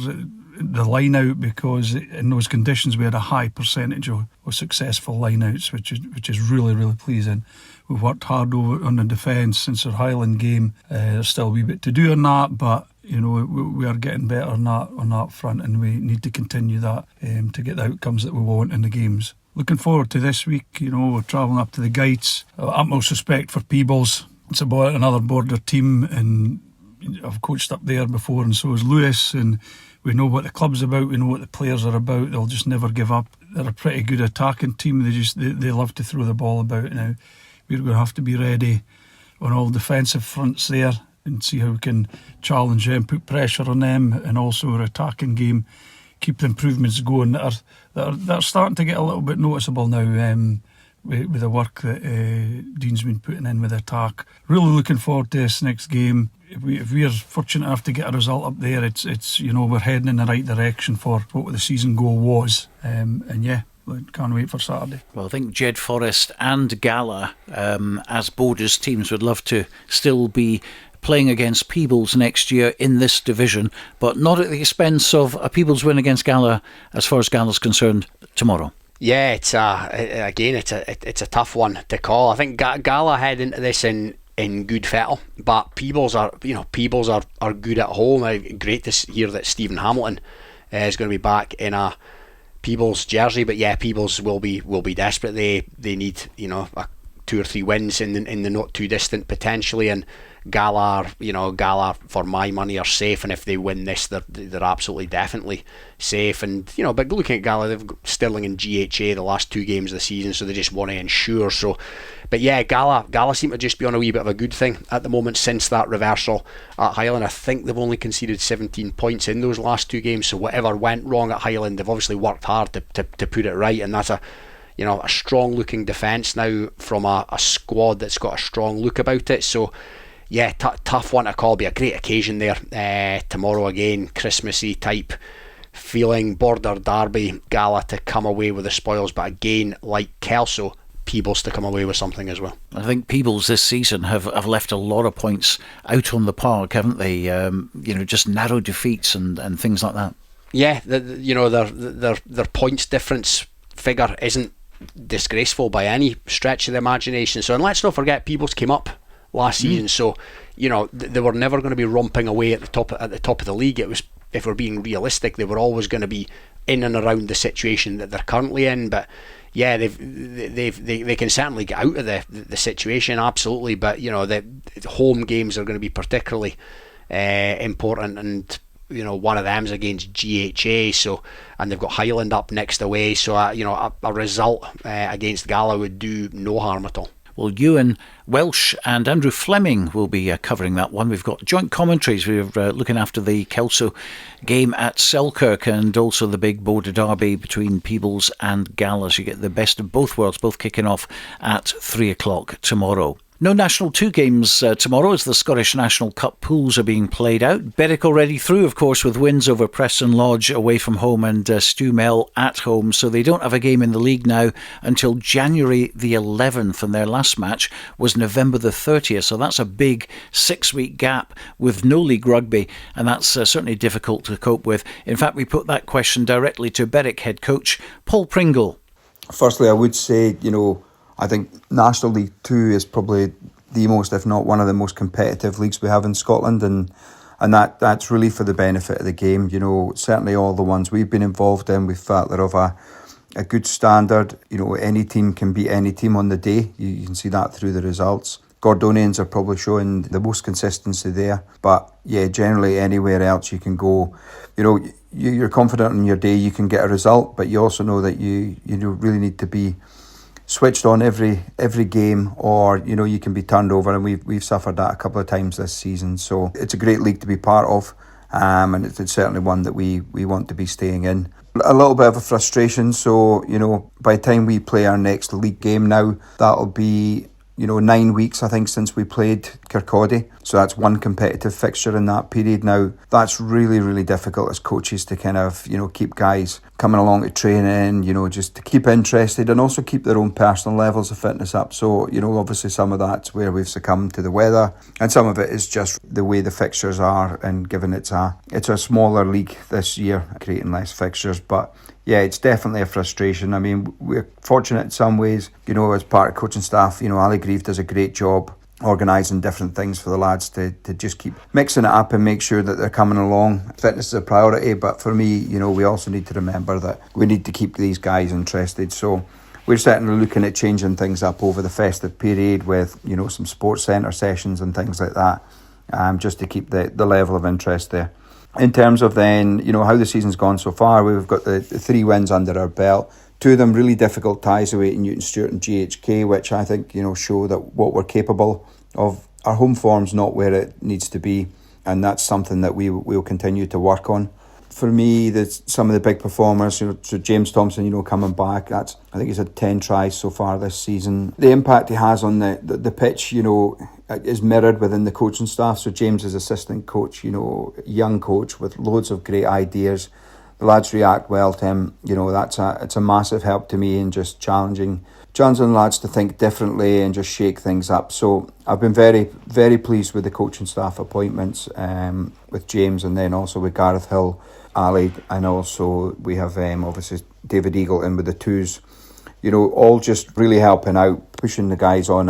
the line out, because in those conditions we had a high percentage of successful line outs, which is really, really pleasing. We've worked hard on the defence since our Highland game. There's still a wee bit to do on that, but you know we are getting better on that front, and we need to continue that to get the outcomes that we want in the games. Looking forward to this week. You know, we're travelling up to the Guides. Utmost respect for Peebles. It's about another border team, and I've coached up there before, and so has Lewis, and we know what the club's about, we know what the players are about. They'll just never give up. They're a pretty good attacking team. They love to throw the ball about now. We're going to have to be ready on all defensive fronts there and see how we can challenge them, put pressure on them, and also our attacking game, keep the improvements going that are starting to get a little bit noticeable now with the work that Dean's been putting in with attack. Really looking forward to this next game. If we're fortunate enough to get a result up there, it's you know, we're heading in the right direction for what the season goal was, and yeah, can't wait for Saturday. Well, I think Jed-Forest and Gala, as Borders teams, would love to still be playing against Peebles next year in this division, but not at the expense of a Peebles win against Gala, as far as Gala's concerned, tomorrow. Yeah, it's a tough one to call. I think Gala head into this in good fettle, but Peebles are good at home. Great to hear that Stephen Hamilton is going to be back in a Peebles jersey, but yeah, Peebles will be desperate. They need 2 or 3 wins in the not too distant potentially, and Gala for my money are safe, and if they win this, they're absolutely definitely safe. And but looking at Gala, they've got Stirling and GHA the last 2 games of the season, so they just want to ensure. So, but yeah, Gala seem to just be on a wee bit of a good thing at the moment since that reversal at Highland. I think they've only conceded 17 points in those last 2 games. So whatever went wrong at Highland, they've obviously worked hard to put it right, and that's a strong looking defence now from a squad that's got a strong look about it. So yeah, tough one to call. Be a great occasion there tomorrow again, Christmassy type feeling, border derby, Gala to come away with the spoils, but again, like Kelso, Peebles to come away with something as well. I think Peebles this season have left a lot of points out on the park, haven't they? Just narrow defeats and things like that. Yeah, their points difference figure isn't disgraceful by any stretch of the imagination. So, and let's not forget, Peebles came up last season, so they were never going to be romping away at the top of the league. It was, if we're being realistic, they were always going to be in and around the situation that they're currently in. But yeah, they can certainly get out of the situation, absolutely. But the home games are going to be particularly important, and one of them's against GHA, and they've got Highland up next away, so a result against Gala would do no harm at all. Well, Ewen Welsh and Andrew Fleming will be covering that one. We've got joint commentaries. We're looking after the Kelso game at Selkirk and also the big border derby between Peebles and Gala. So you get the best of both worlds, both kicking off at 3 o'clock tomorrow. No National 2 games tomorrow as the Scottish National Cup pools are being played out. Berwick already through, of course, with wins over Preston Lodge away from home and Stewmel at home. So they don't have a game in the league now until January the 11th. And their last match was November the 30th. So that's a big 6-week gap with no league rugby. And that's certainly difficult to cope with. In fact, we put that question directly to Berwick head coach Paul Pringle. Firstly, I would say, I think National League 2 is probably the most, if not one of the most competitive leagues we have in Scotland, and that's really for the benefit of the game. Certainly all the ones we've been involved in, we've felt they're of a good standard. Any team can beat any team on the day. You can see that through the results. Gordonians are probably showing the most consistency there, but yeah, generally anywhere else you can go. You're confident on your day you can get a result, but you also know that you really need to be switched on every game, or you can be turned over, and we've suffered that a couple of times this season. So it's a great league to be part of, and it's certainly one that we want to be staying in. A little bit of a frustration, so by the time we play our next league game now, that'll be 9 weeks, I think, since we played Kirkcaldy. So that's one competitive fixture in that period. Now, that's really, really difficult as coaches to kind of, keep guys coming along to training, just to keep interested and also keep their own personal levels of fitness up. So, obviously some of that's where we've succumbed to the weather, and some of it is just the way the fixtures are, and given it's a smaller league this year, creating less fixtures. But yeah, it's definitely a frustration. I mean, we're fortunate in some ways, as part of coaching staff, Ali Grieve does a great job organising different things for the lads to just keep mixing it up and make sure that they're coming along. Fitness is a priority, but for me, we also need to remember that we need to keep these guys interested. So we're certainly looking at changing things up over the festive period with, some sports centre sessions and things like that, just to keep the level of interest there. In terms of then, how the season's gone so far, we've got the 3 wins under our belt. 2 of them really difficult ties away to Newton Stewart and GHK, which I think, show that what we're capable of. Our home form's not where it needs to be, and that's something that we'll continue to work on. For me, some of the big performers, so James Thompson, coming back, I think he's had 10 tries so far this season. The impact he has on the pitch, is mirrored within the coaching staff. So James is assistant coach, young coach with loads of great ideas. The lads react well to him. It's a massive help to me in just challenging lads to think differently and just shake things up. So I've been very, very pleased with the coaching staff appointments, with James, and then also with Gareth Hill, Ali, and also we have obviously David Eagle in with the 2s. All just really helping out, pushing the guys on,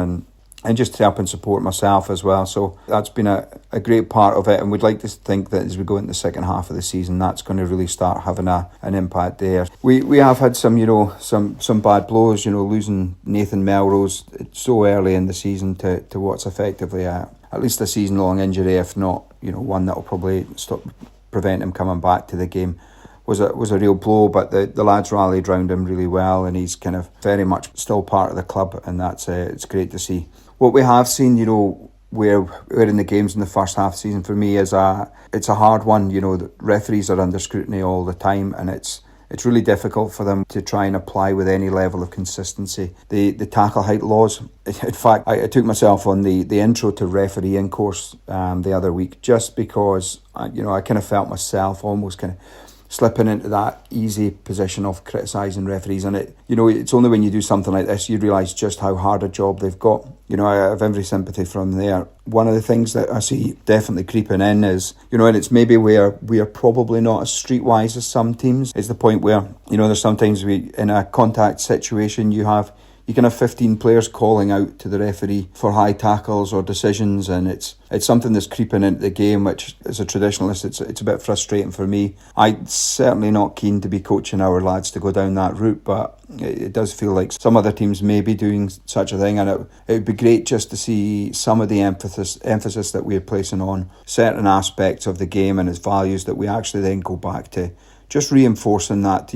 and just to help and support myself as well. So that's been a great part of it, and we'd like to think that as we go into the second half of the season, that's going to really start having an impact there. We have had some bad blows, losing Nathan Melrose so early in the season to what's effectively at least a season-long injury, if not one that will probably prevent him coming back to the game. Was a real blow, but the lads rallied round him really well, and he's kind of very much still part of the club, and that's it's great to see. What we have seen, where we're in the games in the first half season, for me it's a hard one. The referees are under scrutiny all the time, and it's really difficult for them to try and apply with any level of consistency the tackle height laws. In fact, I took myself on the intro to refereeing course the other week, just because I kind of felt myself almost kind of slipping into that easy position of criticising referees, and it's only when you do something like this you realise just how hard a job they've got. I have every sympathy from there. One of the things that I see definitely creeping in is, and it's maybe where we are probably not as streetwise as some teams, is the point where, there's sometimes in a contact situation you have you can have 15 players calling out to the referee for high tackles or decisions, and it's something that's creeping into the game, which as a traditionalist it's a bit frustrating for me. I'm certainly not keen to be coaching our lads to go down that route, but it does feel like some other teams may be doing such a thing, and it would be great just to see some of the emphasis that we're placing on certain aspects of the game and its values, that we actually then go back to just reinforcing that,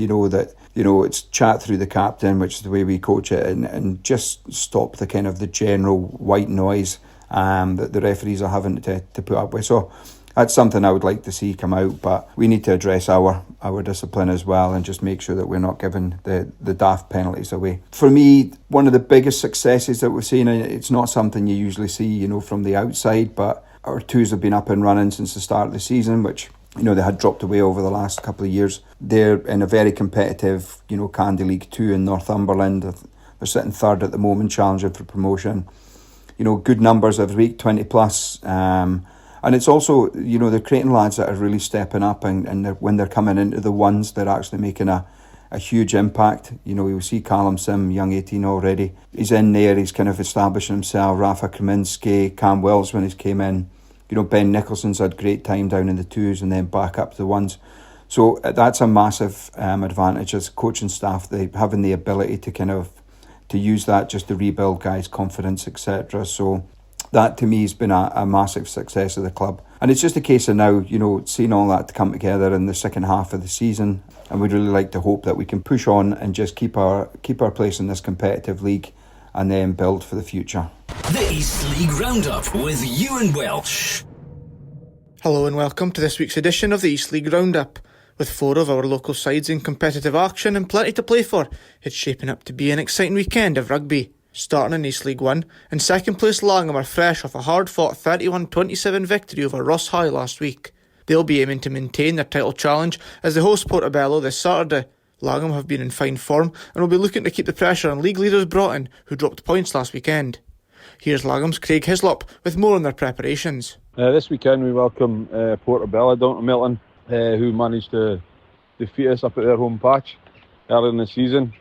it's chat through the captain, which is the way we coach it, and just stop the kind of the general white noise that the referees are having to put up with. So that's something I would like to see come out, but we need to address our discipline as well and just make sure that we're not giving the daft penalties away. For me, one of the biggest successes that we've seen, and it's not something you usually see, from the outside, but our twos have been up and running since the start of the season, which they had dropped away over the last couple of years. They're in a very competitive, Candy League 2 in Northumberland. They're sitting third at the moment, challenging for promotion. Good numbers every week, 20 plus. And it's also, they're creating lads that are really stepping up, and when they're coming into the ones, they're actually making a huge impact. We see Callum Sim, young 18 already. He's in there, he's kind of establishing himself. Rafa Kraminski, Cam Wells when he came in. Ben Nicholson's had great time down in the twos and then back up to the ones. So that's a massive advantage as coaching staff, they having the ability to use that just to rebuild guys' confidence, etc. So that to me has been a massive success of the club. And it's just a case of now, seeing all that to come together in the second half of the season. And we'd really like to hope that we can push on and just keep our place in this competitive league and then build for the future. The East League Roundup with Ewen Welsh. Hello and welcome to this week's edition of the East League Roundup. With 4 of our local sides in competitive action and plenty to play for, it's shaping up to be an exciting weekend of rugby. Starting in East League 1, in second place Langham are fresh off a hard-fought 31-27 victory over Ross High last week. They'll be aiming to maintain their title challenge as they host Portobello this Saturday. Langham have been in fine form and will be looking to keep the pressure on league leaders Broughton, who dropped points last weekend. Here's Langham's Craig Hislop with more on their preparations. This weekend we welcome Portobello down to Milton, who managed to defeat us up at their home patch earlier in the season.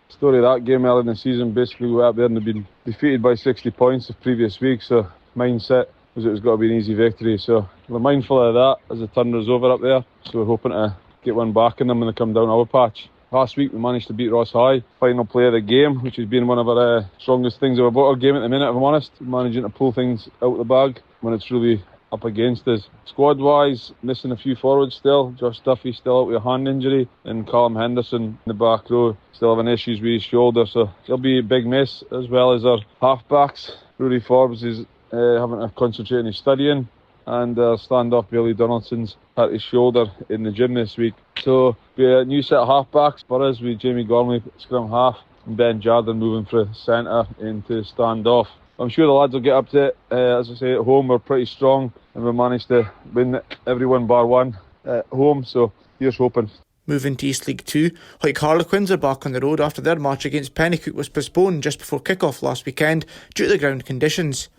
Story of that game earlier in the season, basically we went up there and had been defeated by 60 points the previous week, so mindset was it was going to be an easy victory. So we're mindful of that as the turn was over up there, so we're hoping to get one back in them when they come down our patch. Last week we managed to beat Ross High, final play of the game, which has been one of our strongest things about our game at the minute, if I'm honest. Managing to pull things out of the bag when it's really up against us. Squad wise, missing a few forwards still. Josh Duffy still out with a hand injury, and Callum Henderson in the back row still having issues with his shoulder, so it'll be a big miss, as well as our half-backs. Rudy Forbes is having to concentrate on his studying, and stand-off Billy Donaldson's hurt his shoulder in the gym this week. So be a new set of half-backs for us, with Jamie Gormley scrum half and Ben Jardine moving for centre into stand-off. I'm sure the lads will get up to it. As I say, at home we're pretty strong and we managed to win everyone bar one at home, so here's hoping. Moving to East League 2, Hawick Harlequins are back on the road after their match against Pennycook was postponed just before kick-off last weekend due to the ground conditions.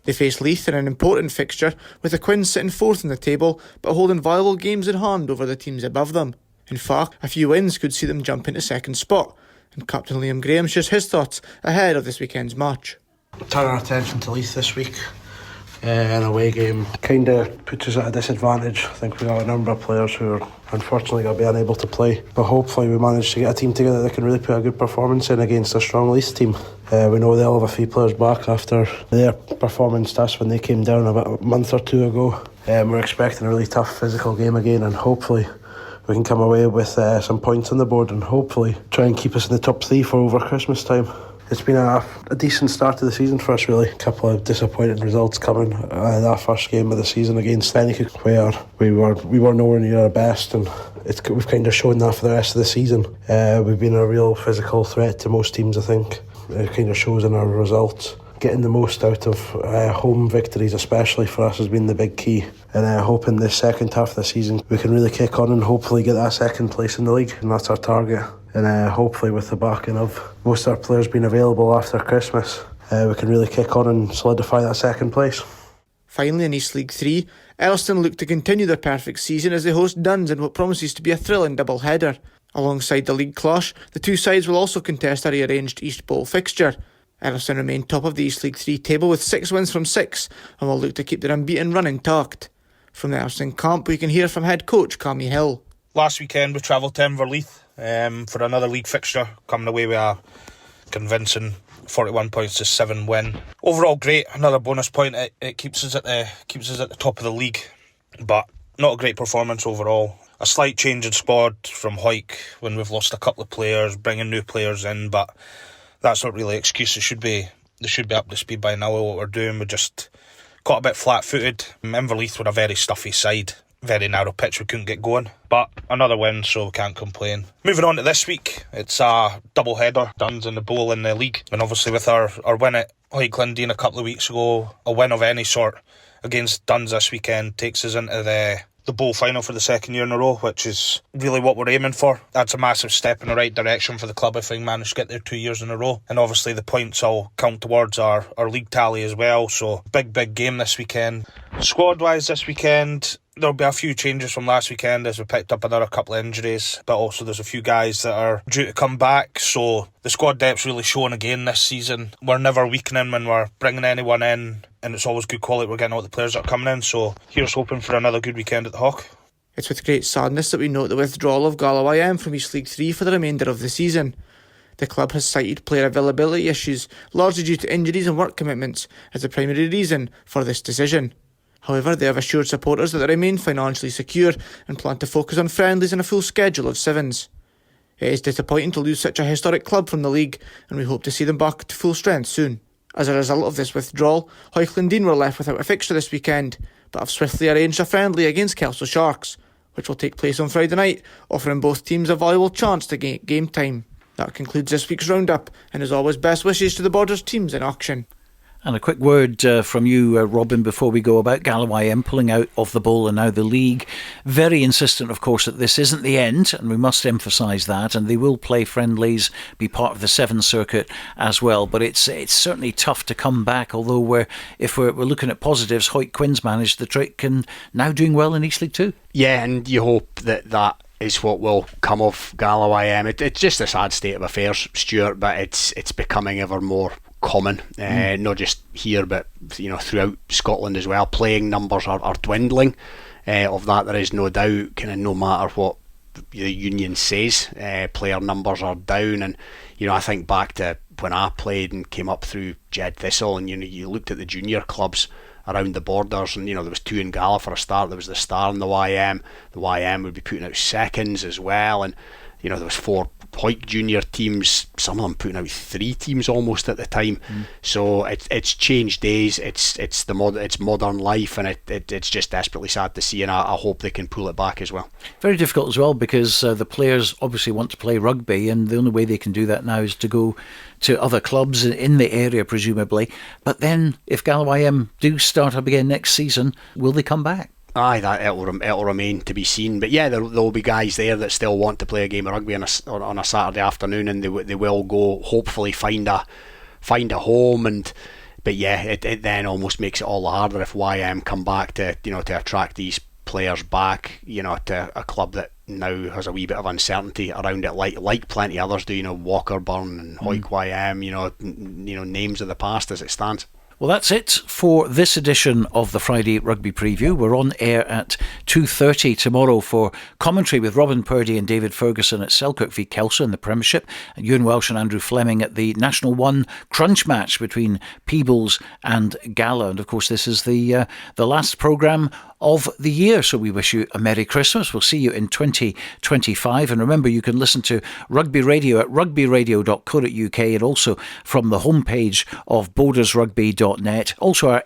They face Leith in an important fixture, with the Quins sitting 4th in the table but holding viable games in hand over the teams above them. In fact, a few wins could see them jump into second spot, and Captain Liam Graeme shares his thoughts ahead of this weekend's match. Turn our attention to Leith this week. An away game kind of puts us at a disadvantage. I think we got a number of players who are unfortunately going to be unable to play, but hopefully we manage to get a team together that can really put a good performance in against a strong Leith team. We know they'll have a few players back after their performance test when they came down about a month or two ago. We're expecting a really tough physical game again, and hopefully we can come away with some points on the board and hopefully try and keep us in the top 3 for over Christmas time. It's been a decent start to the season for us, really. A couple of disappointing results coming. That first game of the season against Pennycook, where we were nowhere near our best, and we've kind of shown that for the rest of the season. We've been a real physical threat to most teams, I think. It kind of shows in our results. Getting the most out of home victories, especially for us, has been the big key. And hoping this second half of the season we can really kick on and hopefully get that second place in the league, and that's our target. And hopefully with the backing of most of our players being available after Christmas, we can really kick on and solidify that second place. Finally in East League 3, Elston look to continue their perfect season as they host Duns in what promises to be a thrilling double-header. Alongside the league clash, the two sides will also contest a rearranged East Bowl fixture. Edinburgh remain top of the East League 3 table with 6 wins from 6 and will look to keep their unbeaten run intact. From the Edinburgh camp, we can hear from head coach Cammy Hill. Last weekend we travelled to Inverleith for another league fixture, coming away with a convincing 41 points to 7 win. Overall great, another bonus point. It keeps us at the top of the league, but not a great performance overall. A slight change in squad from Hawick when we've lost a couple of players, bringing new players in, but that's not really an excuse. They should be up to speed by now with what we're doing. We just got a bit flat-footed. Inverleith were a very stuffy side, very narrow pitch, we couldn't get going, but another win, so we can't complain. Moving on to this week, it's a double header, Duns and the Bowl in the league, and obviously with our win at Glasgow a couple of weeks ago, a win of any sort against Duns this weekend takes us into the Bowl final for the second year in a row, which is really what we're aiming for. That's a massive step in the right direction for the club if we manage to get there 2 years in a row, and obviously the points all count towards our league tally as well, so big game this weekend. Squad wise this weekend, there'll be a few changes from last weekend as we picked up another couple of injuries, but also there's a few guys that are due to come back, so the squad depth's really shown again this season. We're never weakening when we're bringing anyone in, and it's always good quality we're getting all the players that are coming in, so here's hoping for another good weekend at the Hogg. It's with great sadness that we note the withdrawal of Gala from East League 3 for the remainder of the season. The club has cited player availability issues, largely due to injuries and work commitments, as the primary reason for this decision. However, they have assured supporters that they remain financially secure and plan to focus on friendlies and a full schedule of sevens. It is disappointing to lose such a historic club from the league, and we hope to see them back to full strength soon. As a result of this withdrawal, Dundee were left without a fixture this weekend, but have swiftly arranged a friendly against Kelso Sharks, which will take place on Friday night, offering both teams a valuable chance to gain game time. That concludes this week's roundup, and as always, best wishes to the Borders teams in action. And a quick word from you, Robin, before we go about Gala pulling out of the Bowl and now the league. Very insistent, of course, that this isn't the end, and we must emphasise that. And they will play friendlies, be part of the Seven Circuit as well. But it's certainly tough to come back. Although if we're looking at positives, Hoyt Quinn's managed the trick and now doing well in East League 2. Yeah, and you hope that is what will come of Gala. It's just a sad state of affairs, Stuart, but it's becoming ever more common, not just here but throughout Scotland as well. Playing numbers are dwindling. Of that there is no doubt. Kind of no matter what the union says, player numbers are down. And I think back to when I played and came up through Jed Thistle, and you looked at the junior clubs around the Borders, and there was 2 in Gala for a start. There was the Star and the YM. The YM would be putting out seconds as well, and there was 4 Hoyt junior teams, some of them putting out 3 teams almost at the time. So it's changed days. It's modern life, and it's just desperately sad to see, and I hope they can pull it back as well. Very difficult as well, because the players obviously want to play rugby, and the only way they can do that now is to go to other clubs in the area, presumably. But then if Gala do start up again next season, will they come back? Aye, it'll remain to be seen. But yeah, there'll be guys there that still want to play a game of rugby on a Saturday afternoon, and they will go, hopefully find a home. But yeah, it then almost makes it all the harder if YM come back to attract these players back, to a club that now has a wee bit of uncertainty around it, like plenty others do. Walkerburn and Hoyt YM, names of the past as it stands. Well, that's it for this edition of the Friday Rugby Preview. We're on air at 2:30 tomorrow for commentary with Robin Purdy and David Ferguson at Selkirk v Kelso in the Premiership, and Ewan Welsh and Andrew Fleming at the National 1 crunch match between Peebles and Gala. And of course, this is the last programme of the year, so we wish you a Merry Christmas. We'll see you in 2025, and remember, you can listen to Rugby Radio at rugbyradio.co.uk and also from the homepage of bordersrugby.net. Also our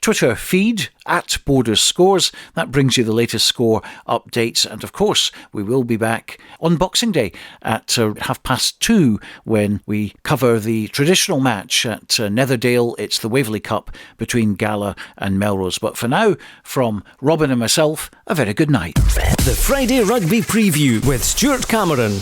Twitter feed at Borders Scores. That brings you the latest score updates, and of course we will be back on Boxing Day at 2:30 when we cover the traditional match at Netherdale. It's the Waverley Cup between Gala and Melrose. But for now, from Robin and myself, a very good night. The Friday Rugby Preview with Stuart Cameron.